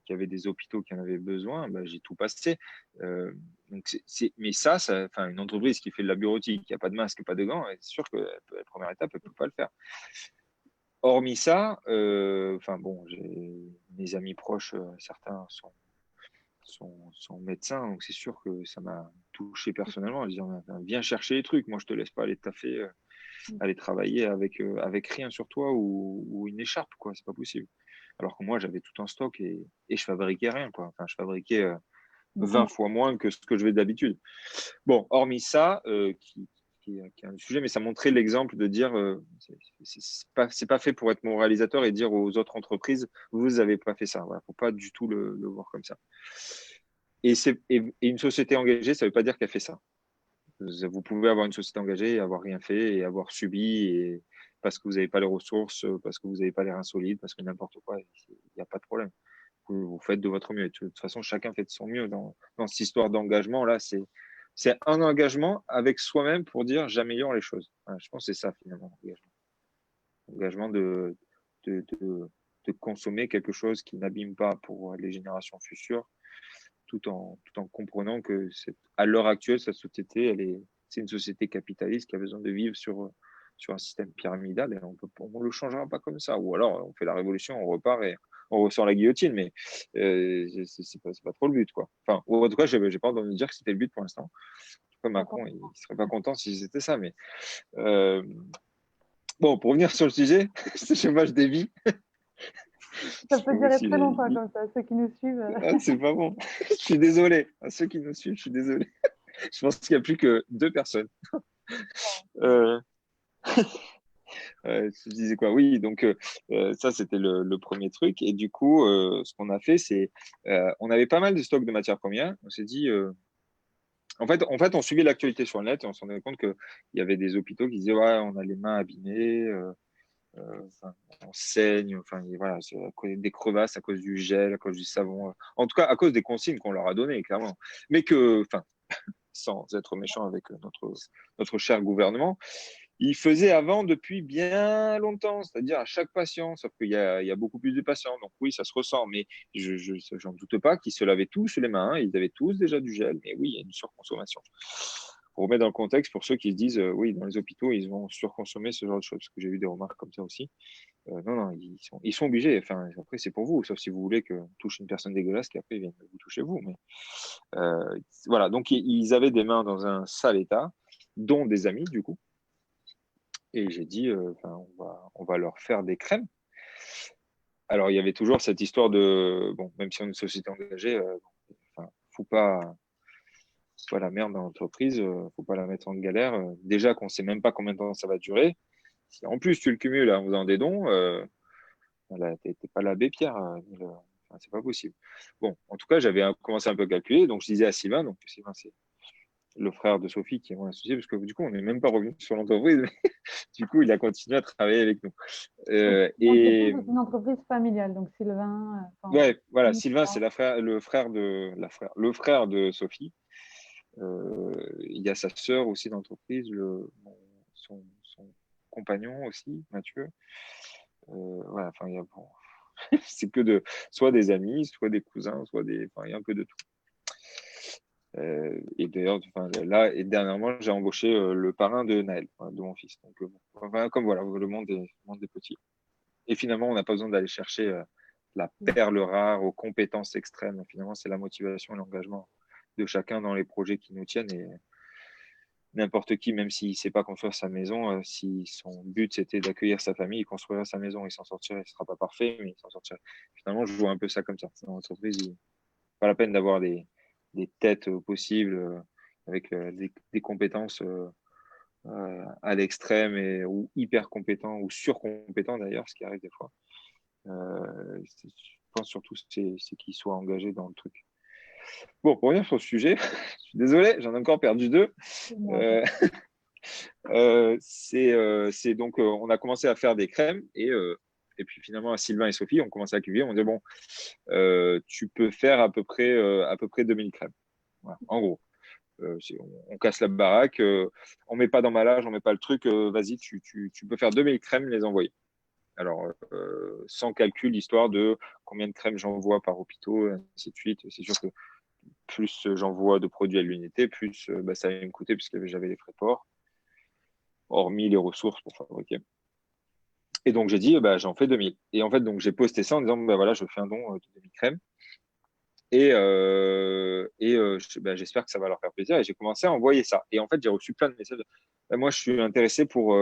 y avait des hôpitaux qui en avaient besoin, j'ai tout passé. Mais une entreprise qui fait de la bureautique, qui n'a pas de masque, pas de gants, c'est sûr que la première étape, elle ne peut pas le faire. Hormis ça, j'ai mes amis proches, certains sont médecins, donc c'est sûr que ça m'a touché personnellement. Dire, viens chercher les trucs, moi je te laisse pas aller taffer, aller travailler avec rien sur toi ou une écharpe, quoi, c'est pas possible. Alors que moi j'avais tout en stock et je fabriquais rien, quoi. Enfin, je fabriquais 20 fois moins que ce que je fais d'habitude. Bon, hormis ça, qui est un sujet, mais ça montrait l'exemple de dire c'est pas fait pour être moralisateur et dire aux autres entreprises vous n'avez pas fait ça. Voilà, faut pas du tout le voir comme ça. Et une société engagée, ça veut pas dire qu'elle fait ça. Vous pouvez avoir une société engagée et avoir rien fait et avoir subi parce que vous n'avez pas les ressources, parce que vous n'avez pas les reins solides, parce que n'importe quoi, il n'y a pas de problème. Vous faites de votre mieux. De toute façon, chacun fait de son mieux dans cette histoire d'engagement. Là, c'est un engagement avec soi-même pour dire j'améliore les choses. Voilà, je pense que c'est ça finalement, l'engagement. L'engagement de consommer quelque chose qui n'abîme pas pour les générations futures, tout en comprenant que à l'heure actuelle, cette société, c'est une société capitaliste qui a besoin de vivre sur un système pyramidal et on ne le changera pas comme ça. Ou alors, on fait la révolution, on repart et on ressort la guillotine, mais c'est pas trop le but, quoi. Enfin, ou en tout cas, j'ai pas entendu dire que c'était le but pour l'instant. En tout cas, Macron, il ne serait pas content si c'était ça, mais bon, pour revenir sur le sujet, je sais pas, je dévie. Ça peut durer très longtemps comme ça, ceux qui nous suivent. Ah, c'est pas bon. Je suis désolé. À ceux qui nous suivent, je suis désolé. Je pense qu'il n'y a plus que 2 personnes. Je disais quoi? Oui, donc ça, c'était le premier truc. Et du coup, ce qu'on a fait, c'est on avait pas mal de stocks de matières premières. On s'est dit, en fait, on suivait l'actualité sur le net et on s'en rendait compte qu'il y avait des hôpitaux qui disaient, ouais, on a les mains abîmées, enfin, on saigne, enfin, voilà, c'est à cause des crevasses à cause du gel, à cause du savon. En tout cas, à cause des consignes qu'on leur a données, clairement. Mais que, enfin, sans être méchant avec notre cher gouvernement, il faisait avant depuis bien longtemps, c'est-à-dire à chaque patient, sauf qu'il y a beaucoup plus de patients. Donc oui, ça se ressent, mais j'en doute pas qu'ils se lavaient tous les mains, ils avaient tous déjà du gel, mais oui, il y a une surconsommation. Pour remettre dans le contexte, pour ceux qui se disent, oui, dans les hôpitaux, ils vont surconsommer ce genre de choses, parce que j'ai eu des remarques comme ça aussi. Non, non, ils sont obligés. Enfin, après, c'est pour vous, sauf si vous voulez qu'on touche une personne dégueulasse qui après vienne vous toucher vous. Mais voilà, donc ils avaient des mains dans un sale état, dont des amis, du coup. Et j'ai dit, on va leur faire des crèmes. Alors, il y avait toujours cette histoire de, bon, même si on est une société engagée, faut pas la merde dans l'entreprise, faut pas la mettre en galère. Déjà qu'on sait même pas combien de temps ça va durer. Si en plus tu le cumules en faisant des dons, voilà, t'es pas l'abbé Pierre, c'est pas possible. Bon, en tout cas, j'avais commencé un peu à calculer, donc je disais à Sylvain, donc Sylvain, c'est le frère de Sophie qui est mon associé, parce que du coup, on n'est même pas revenu sur l'entreprise, mais du coup, il a continué à travailler avec nous. L'entreprise Et est une entreprise familiale, donc Sylvain, ouais, voilà, Sylvain, c'est le frère de Sophie. Il y a sa sœur aussi d'entreprise, son compagnon aussi, Mathieu. Voilà, enfin, bon, c'est que soit des amis, soit des cousins, enfin, il y a un peu de tout. Et d'ailleurs, enfin, là, et dernièrement, j'ai embauché le parrain de Naël, de mon fils. Donc, enfin, comme voilà, le monde est petit. Et finalement, on n'a pas besoin d'aller chercher la perle rare aux compétences extrêmes. Finalement, c'est la motivation et l'engagement de chacun dans les projets qui nous tiennent. Et n'importe qui, même s'il ne sait pas construire sa maison, si son but c'était d'accueillir sa famille, il construira sa maison, il s'en sortira. Il ne sera pas parfait, mais il s'en sortira. Finalement, je vois un peu ça comme ça. Dans l'entreprise, pas la peine d'avoir des têtes possibles avec des compétences à l'extrême ou hyper compétents ou surcompétents d'ailleurs, ce qui arrive des fois. Je pense surtout c'est qu'ils soient engagés dans le truc. Bon, pour revenir sur le sujet, je suis désolé, j'en ai encore perdu deux. Euh, c'est donc, on a commencé à faire des crèmes et puis finalement, Sylvain et Sophie ont commencé à cuisiner. On dit, bon, tu peux faire à peu près 2000 crèmes. Voilà, en gros. On casse la baraque, on met pas d'emballage, on met pas le truc, vas-y, tu peux faire 2000 crèmes, les envoyer. Alors, sans calcul, histoire de combien de crèmes j'envoie par hôpital, ainsi de suite. C'est sûr que plus j'envoie de produits à l'unité, plus ça allait me coûter puisque j'avais les frais de port, hormis les ressources pour fabriquer. Et donc, j'ai dit, j'en fais 2000. Et en fait, donc, j'ai posté ça en disant, voilà, je fais un don de 2000 crèmes. J'espère que ça va leur faire plaisir. Et j'ai commencé à envoyer ça. Et en fait, j'ai reçu plein de messages. Moi, je suis intéressé pour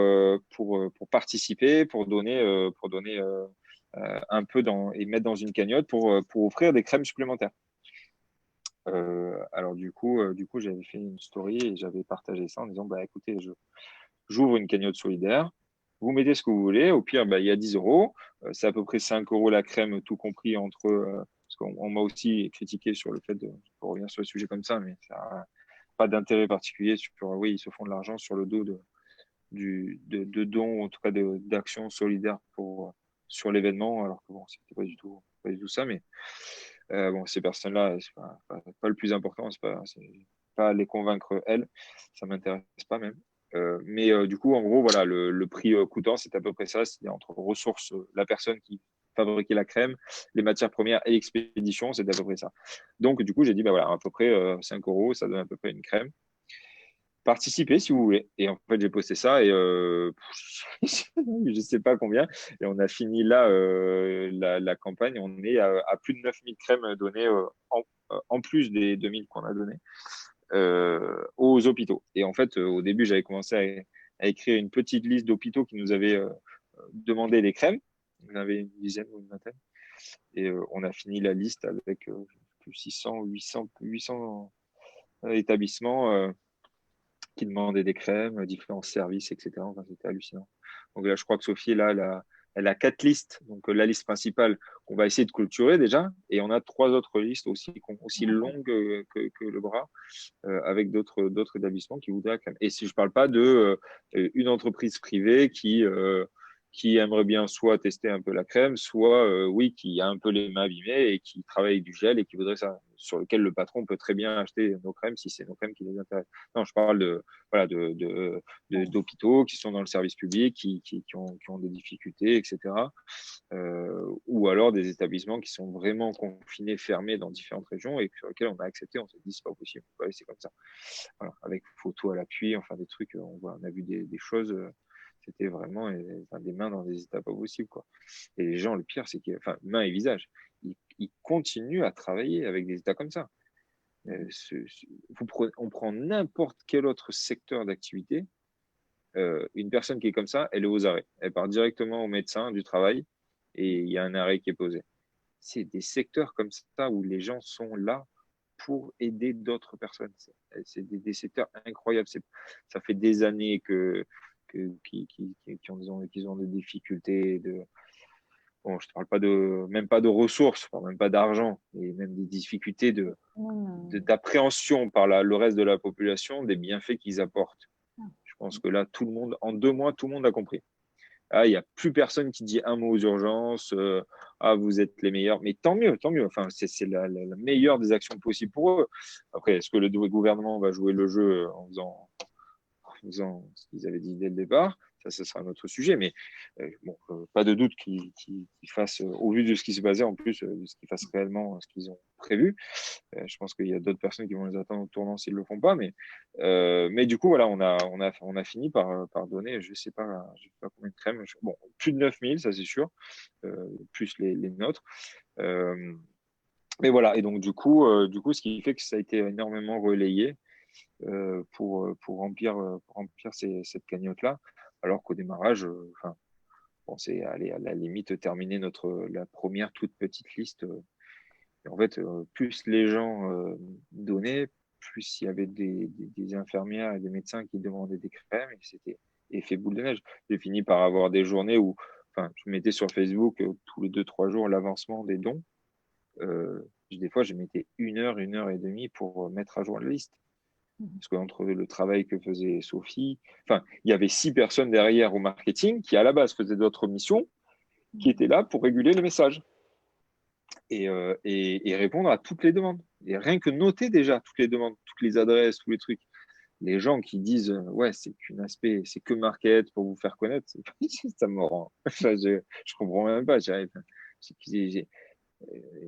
participer, pour donner un peu et mettre dans une cagnotte pour offrir des crèmes supplémentaires. Alors du coup, j'avais fait une story et j'avais partagé ça en disant, écoutez, j'ouvre une cagnotte solidaire. Vous mettez ce que vous voulez. Au pire, il y a 10 euros. C'est à peu près 5 euros la crème, tout compris entre. Parce qu'on m'a aussi critiqué sur le fait de. Pour revenir sur le sujet comme ça, mais ça n'a pas d'intérêt particulier sur. Oui, ils se font de l'argent sur le dos de dons, en tout cas d'actions solidaires sur l'événement, alors que bon, c'était pas du tout ça. Mais bon, ces personnes-là, c'est pas le plus important. C'est pas les convaincre elles. Ça m'intéresse pas même. Mais du coup, en gros, voilà, le prix coûtant, c'est à peu près ça. C'est entre ressources, la personne qui fabriquait la crème, les matières premières et l'expédition, c'est à peu près ça. Donc, du coup, j'ai dit, voilà, à peu près 5 euros, ça donne à peu près une crème. Participez si vous voulez. Et en fait, j'ai posté ça et je sais pas combien. Et on a fini là la campagne. On est à plus de 9000 crèmes données en plus des 2000 qu'on a données aux hôpitaux. Et en fait, au début, j'avais commencé à écrire une petite liste d'hôpitaux qui nous avaient demandé des crèmes. On avait une dizaine ou une vingtaine. Et on a fini la liste avec plus 600, 800 établissements qui demandaient des crèmes, différents services, etc. Enfin, c'était hallucinant. Donc là, je crois que Sophie, là, elle a 4 listes. Donc la liste principale qu'on va essayer de clôturer déjà. Et on a 3 autres listes aussi longues que le bras, avec d'autres établissements qui voudraient la crème. Et si je ne parle pas de une entreprise privée qui aimerait bien soit tester un peu la crème, soit oui, qui a un peu les mains abîmées et qui travaille avec du gel et qui voudrait ça, sur lequel le patron peut très bien acheter nos crèmes si c'est nos crèmes qui les intéressent. Non, je parle voilà, d'hôpitaux qui sont dans le service public, qui ont des difficultés, etc. Ou alors des établissements qui sont vraiment confinés, fermés dans différentes régions et sur lesquels on a accepté, on s'est dit c'est pas possible, on peut pas laisser comme ça. Voilà, avec photos à l'appui, enfin des trucs, on a vu des choses, c'était vraiment des mains dans des états pas possibles, quoi. Et les gens, le pire, c'est que, enfin, mains et visage, ils continuent à travailler avec des états comme ça. On prend n'importe quel autre secteur d'activité, une personne qui est comme ça, elle est aux arrêts. Elle part directement au médecin du travail et il y a un arrêt qui est posé. C'est des secteurs comme ça où les gens sont là pour aider d'autres personnes. C'est des secteurs incroyables. Ça fait des années qu'ils ont des difficultés. Bon, je ne te parle pas même pas de ressources, je parle même pas d'argent, et même des difficultés d'appréhension par le reste de la population des bienfaits qu'ils apportent. Je pense que là, tout le monde, en 2 mois, tout le monde a compris. Ah, il n'y a plus personne qui dit un mot aux urgences. Ah, vous êtes les meilleurs. Mais tant mieux, tant mieux. Enfin, c'est la meilleure des actions possibles pour eux. Après, est-ce que le gouvernement va jouer le jeu en faisant ce qu'ils avaient dit dès le départ? Ça, ce sera un autre sujet. Mais bon, pas de doute qu'ils fassent, au vu de ce qui s'est passé, en plus, de ce qu'ils fassent réellement ce qu'ils ont prévu. Je pense qu'il y a d'autres personnes qui vont les attendre au tournant s'ils ne le font pas. Mais du coup, voilà, on a fini par donner, je ne sais pas combien de crèmes. Bon, plus de 9000, ça c'est sûr, plus les nôtres. Mais voilà, et donc du coup, ce qui fait que ça a été énormément relayé pour remplir cette cagnotte-là, alors qu'au démarrage, enfin, on pensait aller à la limite terminer la première toute petite liste. Et en fait, plus les gens donnaient, plus il y avait des infirmières et des médecins qui demandaient des crèmes et c'était effet boule de neige. J'ai fini par avoir des journées où, enfin, je mettais sur Facebook tous les 2, 3 jours l'avancement des dons. Des fois, je mettais 1 heure, 1 heure et demie pour mettre à jour la liste. Parce qu'entre le travail que faisait Sophie, enfin, il y avait 6 personnes derrière au marketing qui, à la base, faisaient d'autres missions, qui étaient là pour réguler le message et répondre à toutes les demandes. Et rien que noter déjà toutes les demandes, toutes les adresses, tous les trucs. Les gens qui disent ouais, c'est qu'un aspect, c'est que market pour vous faire connaître, ça me rend. Enfin, je comprends même pas.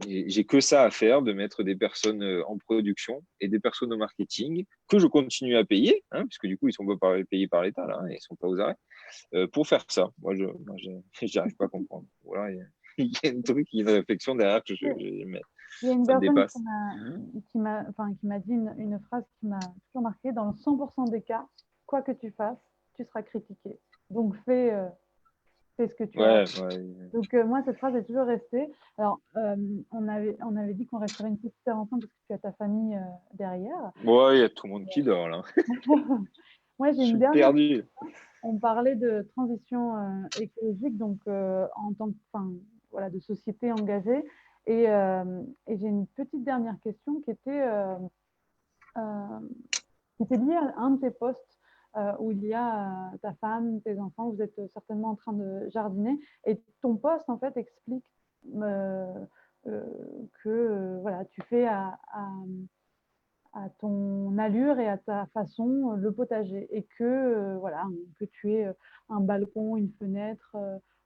J'ai que ça à faire de mettre des personnes en production et des personnes au marketing que je continue à payer, hein, puisque du coup, ils sont pas payés par l'État, là, hein, ils sont pas aux arrêts, pour faire ça. Moi, j'arrive pas à comprendre. Voilà, il y a un truc, il y a une réflexion derrière que mais Il y a une ça me personne dépasse. qui m'a dit une phrase qui m'a toujours marquée. Dans le 100% des cas, quoi que tu fasses, tu seras critiqué. Donc fais ce que tu as. Ouais, ouais. Donc moi, cette phrase est toujours restée. Alors, on avait dit qu'on resterait une petite heure ensemble parce que tu as ta famille derrière. Ouais, il y a tout le monde qui dort, là. Moi, Je j'ai une suis dernière. perdu. On parlait de transition écologique, donc en tant que, enfin, voilà, de société engagée. Et j'ai une petite dernière question euh, qui était liée à un de tes posts où il y a ta femme, tes enfants, vous êtes certainement en train de jardiner. Et ton post, en fait, explique euh, euh, que voilà, tu fais à ton allure et à ta façon le potager et que voilà, que tu aies un balcon, une fenêtre,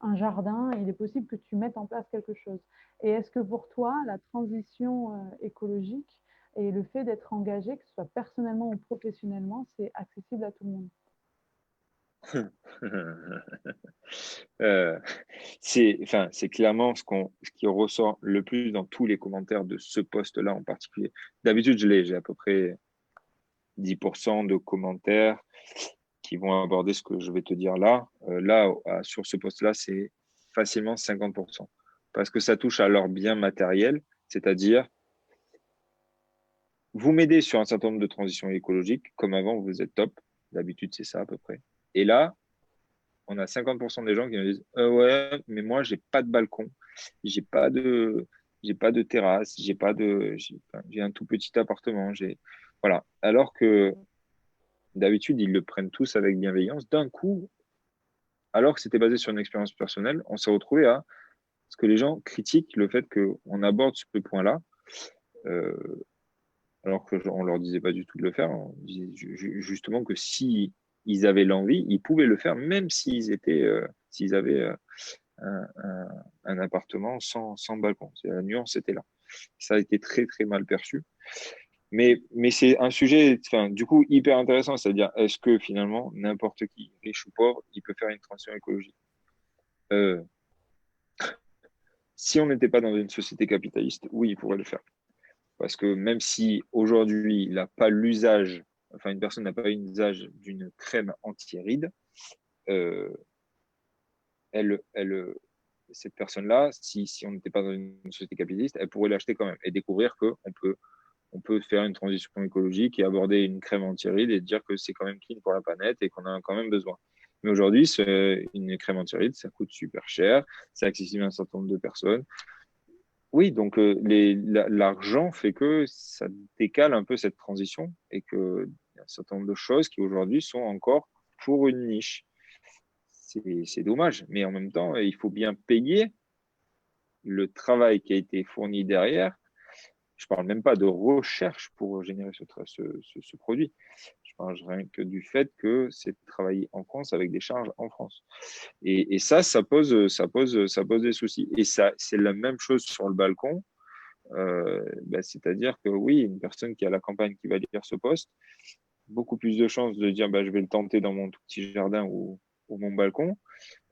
un jardin, il est possible que tu mettes en place quelque chose. Et est-ce que pour toi, la transition écologique et le fait d'être engagé, que ce soit personnellement ou professionnellement, c'est accessible à tout le monde? Euh, c'est clairement ce qui ressort le plus dans tous les commentaires de ce post-là en particulier. D'habitude, j'ai à peu près 10% de commentaires qui vont aborder ce que je vais te dire là. Là, sur ce post-là, c'est facilement 50%. Parce que ça touche à leur bien matériel, c'est-à-dire, vous m'aidez sur un certain nombre de transitions écologiques, comme avant, vous êtes top. D'habitude, c'est ça à peu près. Et là, on a 50% des gens qui nous disent ouais, mais moi, j'ai pas de balcon, j'ai pas de, j'ai pas de terrasse, j'ai un tout petit appartement. Voilà. Alors que d'habitude, ils le prennent tous avec bienveillance. D'un coup, alors que c'était basé sur une expérience personnelle, on s'est retrouvé à ce que les gens critiquent le fait qu'on aborde ce point-là, alors qu'on ne leur disait pas du tout de le faire. On disait justement que si ils avaient l'envie, ils pouvaient le faire, même s'ils avaient un appartement sans balcon. La nuance était là. Ça a été très, très mal perçu. Mais c'est un sujet, enfin, du coup, hyper intéressant. C'est-à-dire, est-ce que finalement, n'importe qui, riche ou pauvre, il peut faire une transition écologique? Si on n'était pas dans une société capitaliste, oui, il pourrait le faire. Parce que même si aujourd'hui, il n'a pas l'usage, enfin, une personne n'a pas l'usage d'une crème anti-rides, euh, cette personne-là, si on n'était pas dans une société capitaliste, elle pourrait l'acheter quand même et découvrir qu'on peut faire une transition écologique et aborder une crème anti-rides et dire que c'est quand même clean pour la planète et qu'on en a quand même besoin. Mais aujourd'hui, une crème anti-rides, ça coûte super cher, c'est accessible à un certain nombre de personnes. Oui, donc l'argent fait que ça décale un peu cette transition et qu'il y a un certain nombre de choses qui aujourd'hui sont encore pour une niche. C'est dommage, mais en même temps, il faut bien payer le travail qui a été fourni derrière. Je ne parle même pas de recherche pour générer ce produit. Je parle rien que du fait que c'est travaillé en France avec des charges en France. Et ça pose des soucis. Et ça, c'est la même chose sur le balcon. C'est-à-dire que oui, une personne qui est à la campagne qui va lire ce poste, beaucoup plus de chances de dire je vais le tenter dans mon tout petit jardin ou mon balcon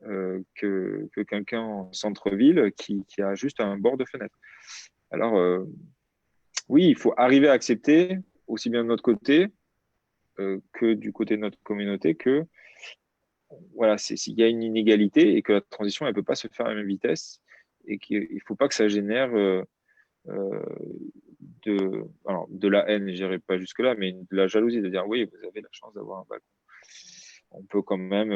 que quelqu'un en centre-ville qui a juste un bord de fenêtre. Alors, oui, il faut arriver à accepter, aussi bien de notre côté que du côté de notre communauté, que voilà, s'il y a une inégalité et que la transition, elle ne peut pas se faire à la même vitesse et qu'il ne faut pas que ça génère de la haine, je n'irai pas jusque-là, mais de la jalousie, de dire oui, vous avez la chance d'avoir un balcon. On peut quand même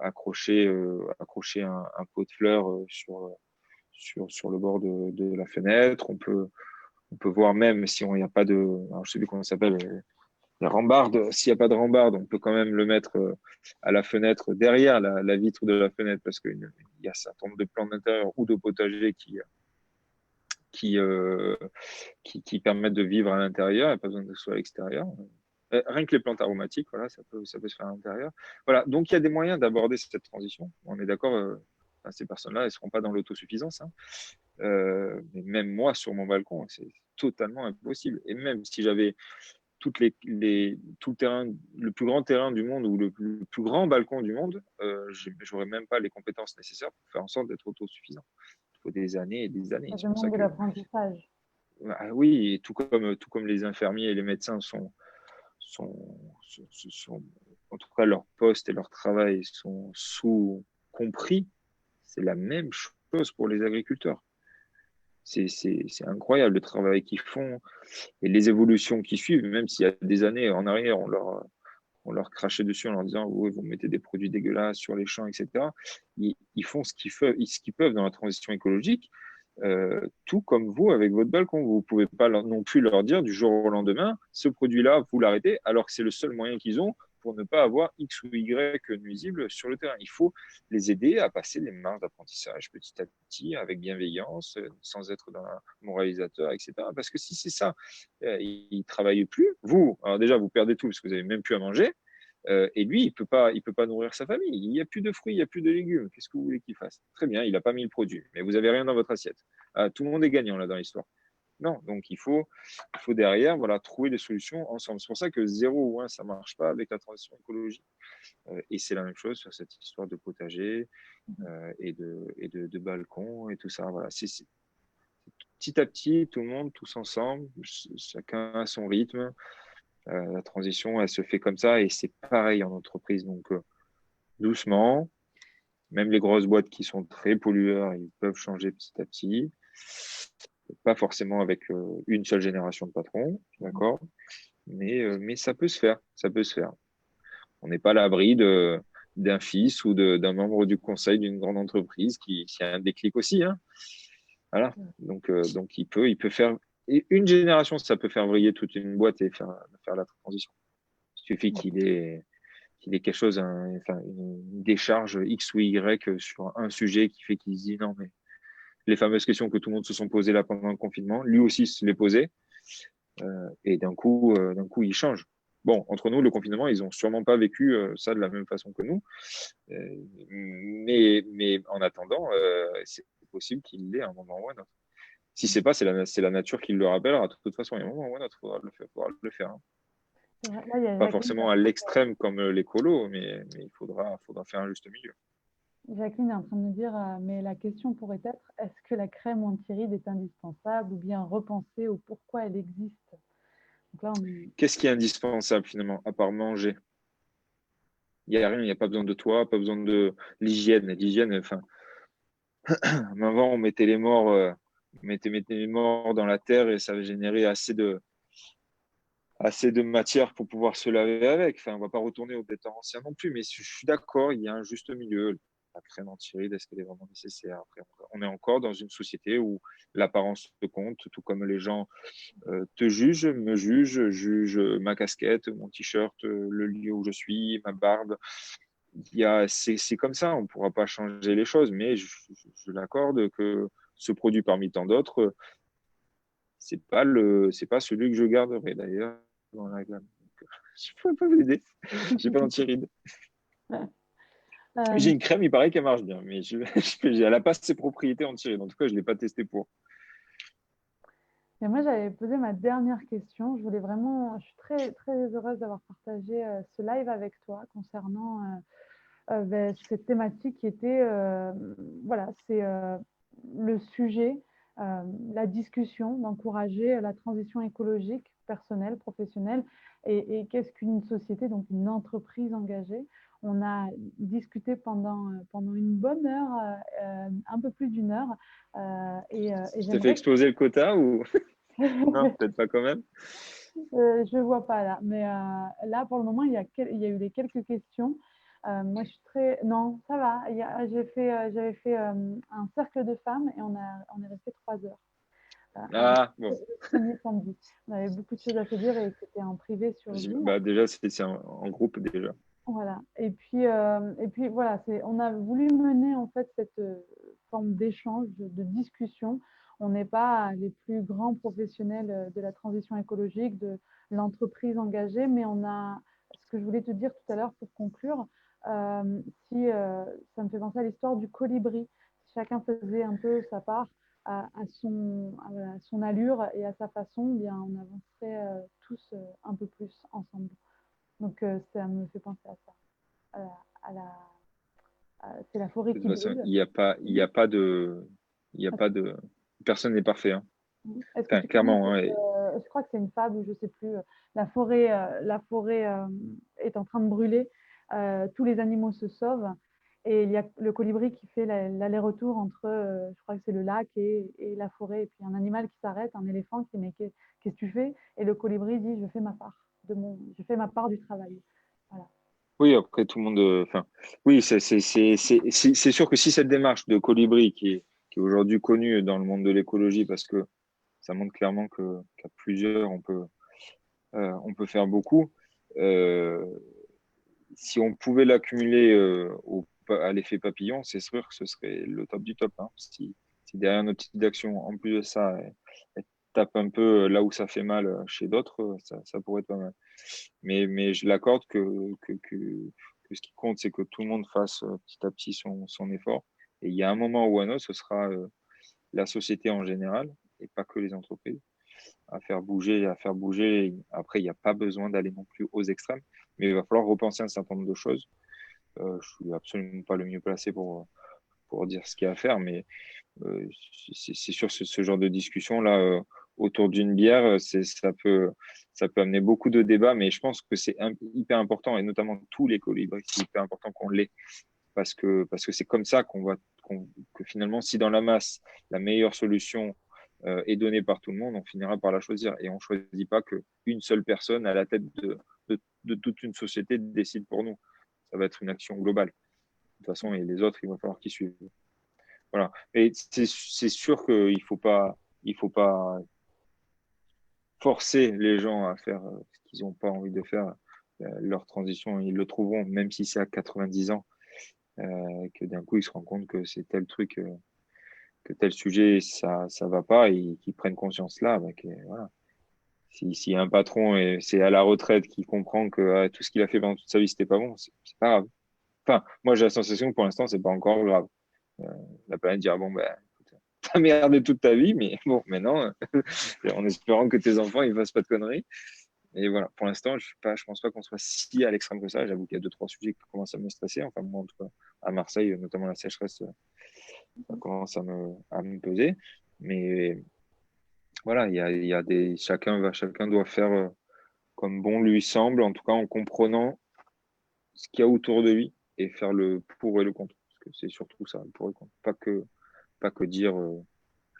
accrocher un pot de fleurs sur le bord de la fenêtre. On peut voir même si il n'y a pas de, alors je sais plus comment ça s'appelle, les rambardes. S'il n'y a pas de rambarde, on peut quand même le mettre à la fenêtre, derrière la vitre de la fenêtre, parce qu'il y a un certain nombre de plantes d'intérieur ou de potager qui, euh, qui permettent de vivre à l'intérieur, il n'y a pas besoin de ce soit à l'extérieur. Rien que les plantes aromatiques, voilà, ça peut se faire à l'intérieur. Voilà, donc il y a des moyens d'aborder cette transition. On est d'accord, ces personnes-là, elles ne seront pas dans l'autosuffisance. Hein. Mais même moi, sur mon balcon, c'est totalement impossible. Et même si j'avais tout le terrain, le plus grand terrain du monde ou le plus grand balcon du monde, je n'aurais même pas les compétences nécessaires pour faire en sorte d'être autosuffisant. Il faut des années et des années. Ça C'est pour ça demande de que l'apprentissage. oui, et tout comme les infirmiers et les médecins sont, en tout cas leur poste et leur travail sont sous-compris, c'est la même chose pour les agriculteurs. C'est incroyable le travail qu'ils font et les évolutions qui suivent, même s'il y a des années en arrière, on leur crachait dessus en leur disant oui, vous mettez des produits dégueulasses sur les champs, etc. Ils font ce qu'ils peuvent dans la transition écologique, tout comme vous avec votre balcon. Vous ne pouvez pas non plus leur dire du jour au lendemain, ce produit-là, vous l'arrêtez, alors que c'est le seul moyen qu'ils ont pour ne pas avoir X ou Y nuisibles sur le terrain. Il faut les aider à passer les marges d'apprentissage petit à petit, avec bienveillance, sans être dans un moralisateur, etc. Parce que si c'est ça, ils ne travaillent plus. Vous, alors déjà, vous perdez tout parce que vous n'avez même plus à manger. Et lui, il peut pas nourrir sa famille. Il n'y a plus de fruits, il n'y a plus de légumes. Qu'est-ce que vous voulez qu'il fasse? Très bien, il n'a pas mis le produit, mais vous n'avez rien dans votre assiette. Ah, tout le monde est gagnant là dans l'histoire. Non, donc il faut derrière voilà, trouver des solutions ensemble. C'est pour ça que 0 ou 1, ça ne marche pas avec la transition écologique. Et c'est la même chose sur cette histoire de potager de balcon et tout ça. Voilà. C'est petit à petit, tout le monde, tous ensemble, chacun à son rythme. La transition, elle se fait comme ça et c'est pareil en entreprise. Donc, doucement, même les grosses boîtes qui sont très pollueurs, ils peuvent changer petit à petit. Pas forcément avec une seule génération de patrons, d'accord, mais ça peut se faire, ça peut se faire. On n'est pas à l'abri d'un fils ou d'un membre du conseil d'une grande entreprise qui a un déclic aussi, hein. Voilà. Donc il peut faire et une génération, ça peut faire vriller toute une boîte et faire la transition. Il suffit qu'il qu'il ait quelque chose, enfin, une décharge X ou Y sur un sujet qui fait qu'il se dit non, mais les fameuses questions que tout le monde se sont posées là pendant le confinement, lui aussi se les posait. Et d'un coup, il change. Bon, entre nous, le confinement, ils ont sûrement pas vécu ça de la même façon que nous. Mais en attendant, c'est possible qu'il l'ait à un moment ou à un autre. Si c'est pas, c'est la nature qui le rappellera. De toute façon, il y a un moment ou à un autre, il faudra le faire. Hein. Là, il y a Pas Jacqueline, forcément à l'extrême comme l'écolo, mais faudra faire un juste milieu. Jacqueline est en train de me dire, mais la question pourrait être, est-ce que la crème anti-rides est indispensable ou bien repenser au pourquoi elle existe? Donc là, Qu'est-ce qui est indispensable finalement, à part manger? Il n'y a rien, il n'y a pas besoin de toi, pas besoin de l'hygiène. L'hygiène, enfin, avant, on mettait les morts, mettait les morts dans la terre et ça avait généré assez de matière pour pouvoir se laver avec. Enfin, on va pas retourner au détents ancien non plus, mais je suis d'accord, il y a un juste milieu. La crème anti-rides, est-ce qu'elle est vraiment nécessaire? Après, on est encore dans une société où l'apparence se compte, tout comme les gens te jugent, me jugent, jugent ma casquette, mon t-shirt, le lieu où je suis, ma barbe. C'est comme ça, on ne pourra pas changer les choses, mais je l'accorde que ce produit parmi tant d'autres, c'est pas celui que je garderai d'ailleurs dans la gamme. Donc, je ne pourrais pas vous aider. J'ai pas d'anti-rides. J'ai euh, une crème, il paraît qu'elle marche bien, mais elle n'a pas ses propriétés anti-rides. En tout cas, je ne l'ai pas testé pour. et moi, j'avais posé ma dernière question. Je suis très, très heureuse d'avoir partagé ce live avec toi concernant cette thématique qui était, voilà, c'est le sujet, la discussion, d'encourager la transition écologique, personnelle, professionnelle, et qu'est-ce qu'une société, donc une entreprise engagée. On a discuté pendant une bonne heure, un peu plus d'une heure, et Tu t'es fait j'aimerais exploser le quota ou non, peut-être pas quand même. Je ne vois pas là. Mais là, pour le moment, il y a eu des quelques questions. Moi, je suis très. Non, ça va. J'avais fait un cercle de femmes et on est resté 3 heures. Ah, bon. Le premier samedi. On avait beaucoup de choses à se dire et c'était en privé sur Zoom. Bah, déjà, c'est en groupe déjà. Voilà. Et puis voilà, on a voulu mener en fait cette forme d'échange, de discussion. On n'est pas les plus grands professionnels de la transition écologique, de l'entreprise engagée, mais on a ce que je voulais te dire tout à l'heure pour conclure. Si ça me fait penser à l'histoire du colibri. Si chacun faisait un peu sa part à son allure et à sa façon, eh bien on avancerait tous un peu plus ensemble. Donc, ça me fait penser à ça. À la, à la- c'est la forêt De toute qui façon, brûle. il y a pas de, personne n'est parfait. Hein. Est-ce que Enfin, tu connais clairement, hein, je crois que c'est une fable, je ne sais plus, la forêt est en train de brûler, tous les animaux se sauvent et il y a le colibri qui fait l'aller-retour entre, je crois que c'est le lac et la forêt, et puis un animal qui s'arrête, un éléphant qui dit mais qu'est-ce que tu fais? Et le colibri dit je fais ma part, je fais ma part du travail. Voilà. oui, après tout le monde, enfin, oui, c'est sûr que si cette démarche de Colibri qui est aujourd'hui connue dans le monde de l'écologie, parce que ça montre clairement qu'à plusieurs on peut faire beaucoup. Euh, Si on pouvait l'accumuler à l'effet papillon, c'est sûr que ce serait le top du top. Hein. Si derrière nos petites actions, en plus de ça, elles tapent un peu là où ça fait mal chez d'autres, ça pourrait être pas mal. Mais je l'accorde que ce qui compte, c'est que tout le monde fasse petit à petit son effort. Et il y a un moment ou un autre, ce sera la société en général, et pas que les entreprises, à faire bouger, à faire bouger. Après, il n'y a pas besoin d'aller non plus aux extrêmes, mais il va falloir repenser un certain nombre de choses. Je suis absolument pas le mieux placé pour dire ce qu'il y a à faire, mais c'est sûr ce genre de discussion là autour d'une bière, ça peut amener beaucoup de débats, mais je pense que c'est hyper important et notamment tous les colibris, c'est hyper important qu'on l'ait parce que c'est comme ça que finalement si dans la masse la meilleure solution est donnée par tout le monde, on finira par la choisir et on choisit pas que une seule personne à la tête de toute une société décide pour nous. Ça va être une action globale. De toute façon, et les autres, il va falloir qu'ils suivent. Voilà. Et c'est sûr il faut pas forcer les gens à faire ce qu'ils n'ont pas envie de faire. leur transition, ils le trouveront, même si c'est à 90 ans, que d'un coup, ils se rendent compte que c'est tel truc, que tel sujet, ça va pas, et qu'ils prennent conscience là, bah, voilà. Si un patron, et c'est à la retraite, qui comprend que tout ce qu'il a fait pendant toute sa vie, c'était pas bon, c'est pas grave. Enfin, moi, j'ai la sensation que pour l'instant, c'est pas encore grave. La planète dira, bon, ben, t'as merdé toute ta vie, mais bon, maintenant, en espérant que tes enfants, ils fassent pas de conneries. Et voilà, pour l'instant, je pense pas qu'on soit si à l'extrême que ça. J'avoue qu'il y a deux, trois sujets qui commencent à me stresser. Enfin, moi, en tout cas, à Marseille, notamment la sécheresse, ça commence à me peser. Mais voilà, il y a chacun doit faire comme bon lui semble, en tout cas en comprenant ce qu'il y a autour de lui, et faire le pour et le contre. Parce que c'est surtout ça, le pour et le contre. Pas que dire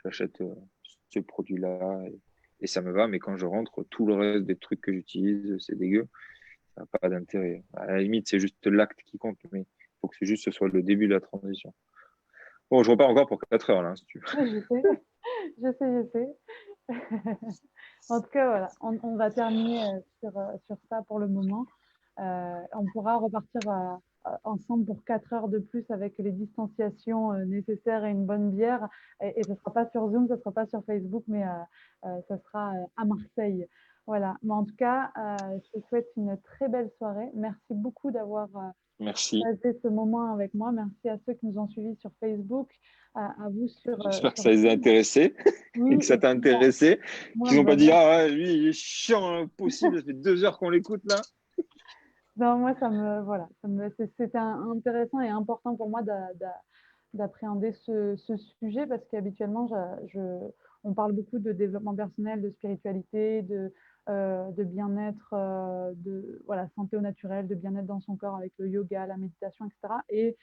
j'achète ce produit-là, et ça me va, mais quand je rentre, tout le reste des trucs que j'utilise, c'est dégueu. Ça n'a pas d'intérêt. À la limite, c'est juste l'acte qui compte, mais il faut que ce soit le début de la transition. Bon, je repars encore pour 4 heures, là, si tu veux. Je sais, je sais. En tout cas, voilà, on va terminer sur ça pour le moment. On pourra repartir ensemble pour 4 heures de plus avec les distanciations nécessaires et une bonne bière. Et ce ne sera pas sur Zoom, ce ne sera pas sur Facebook, mais ce sera à Marseille. Voilà. Mais en tout cas, je te souhaite une très belle soirée. Merci beaucoup d'avoir Merci. passé ce moment avec moi. Merci à ceux qui nous ont suivis sur Facebook, à vous J'espère que sur ça les a Zoom. intéressés et Oui, que ça et t'a puis intéressé. moi, Qu'ils n'ont pas dit, vraiment. ah, ouais, lui, il est chiant, possible, ça fait 2 heures qu'on l'écoute là. Non, moi, voilà, c'était intéressant et important pour moi d'appréhender ce sujet parce qu'habituellement, on parle beaucoup de développement personnel, de spiritualité, de bien-être, de voilà, santé au naturel, de bien-être dans son corps avec le yoga, la méditation, etc. Et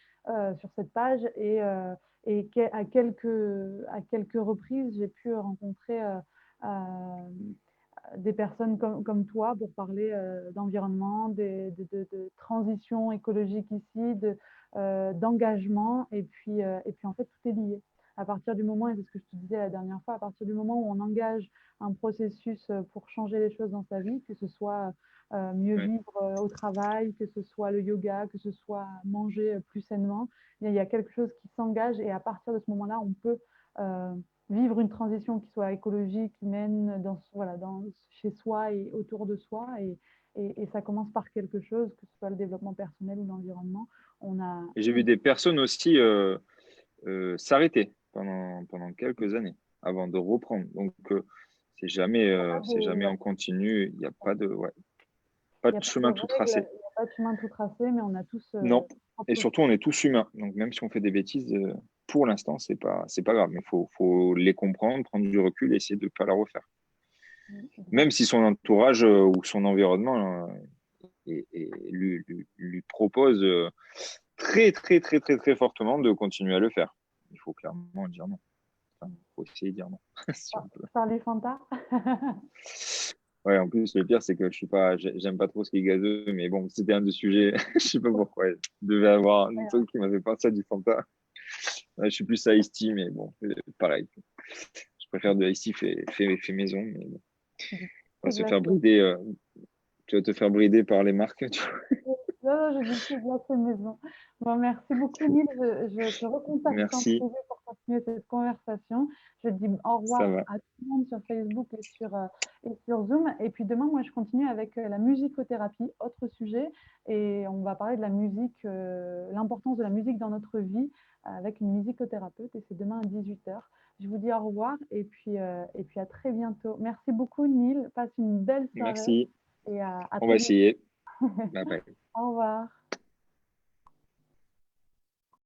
sur cette page, à quelques reprises, j'ai pu rencontrer des personnes comme toi pour parler d'environnement, de transition écologique ici, d'engagement. Et puis, en fait, tout est lié. À partir du moment, et c'est ce que je te disais la dernière fois, à partir du moment où on engage un processus pour changer les choses dans sa vie, que ce soit mieux Ouais. vivre au travail, que ce soit le yoga, que ce soit manger plus sainement, il y a quelque chose qui s'engage et à partir de ce moment-là, on peut vivre une transition qui soit écologique, humaine, voilà, chez soi et autour de soi. Et ça commence par quelque chose, que ce soit le développement personnel ou l'environnement. Et j'ai vu des personnes aussi s'arrêter pendant quelques années avant de reprendre. Donc, c'est jamais en continu. Il n'y a pas de, ouais, pas il y de a pas de chemin tout règle, il tracé. n'y a pas de chemin tout tracé, mais on a tous Non. Et propre. surtout, on est tous humains. Donc, même si on fait des bêtises, pour l'instant, c'est pas grave. Mais faut les comprendre, prendre du recul et essayer de ne pas la refaire. Même si son entourage ou son environnement lui propose très, très, très, très, très fortement de continuer à le faire. Il faut clairement dire non. Enfin, faut essayer de dire non. Si on peut. Par les fantas. Ouais, en plus, le pire, c'est que j'aime pas trop ce qui est gazeux, mais bon, c'était un des sujets, je sais pas pourquoi. Je devais avoir un truc qui m'avait pensé à du Fanta. Ouais, je suis plus à Ice Tea, mais bon, pareil. Je préfère de Ice Tea fait maison, mais bon. On va se faire brider, tu vas te faire brider par les marques, tu vois. Non, je dis que de la maison. Bon, merci beaucoup, Nil. Je te recontacte quand tu Merci, veux pour continuer cette conversation. Je dis au ça revoir va. à tout le monde sur Facebook et sur Zoom. Et puis demain, moi, je continue avec la musicothérapie, autre sujet. Et on va parler de la musique, l'importance de la musique dans notre vie avec une musicothérapeute. Et c'est demain à 18h. Je vous dis au revoir et puis à très bientôt. Merci beaucoup, Nil. Passe une belle soirée Merci. et à On va très bientôt. essayer. Bye bye. Au revoir.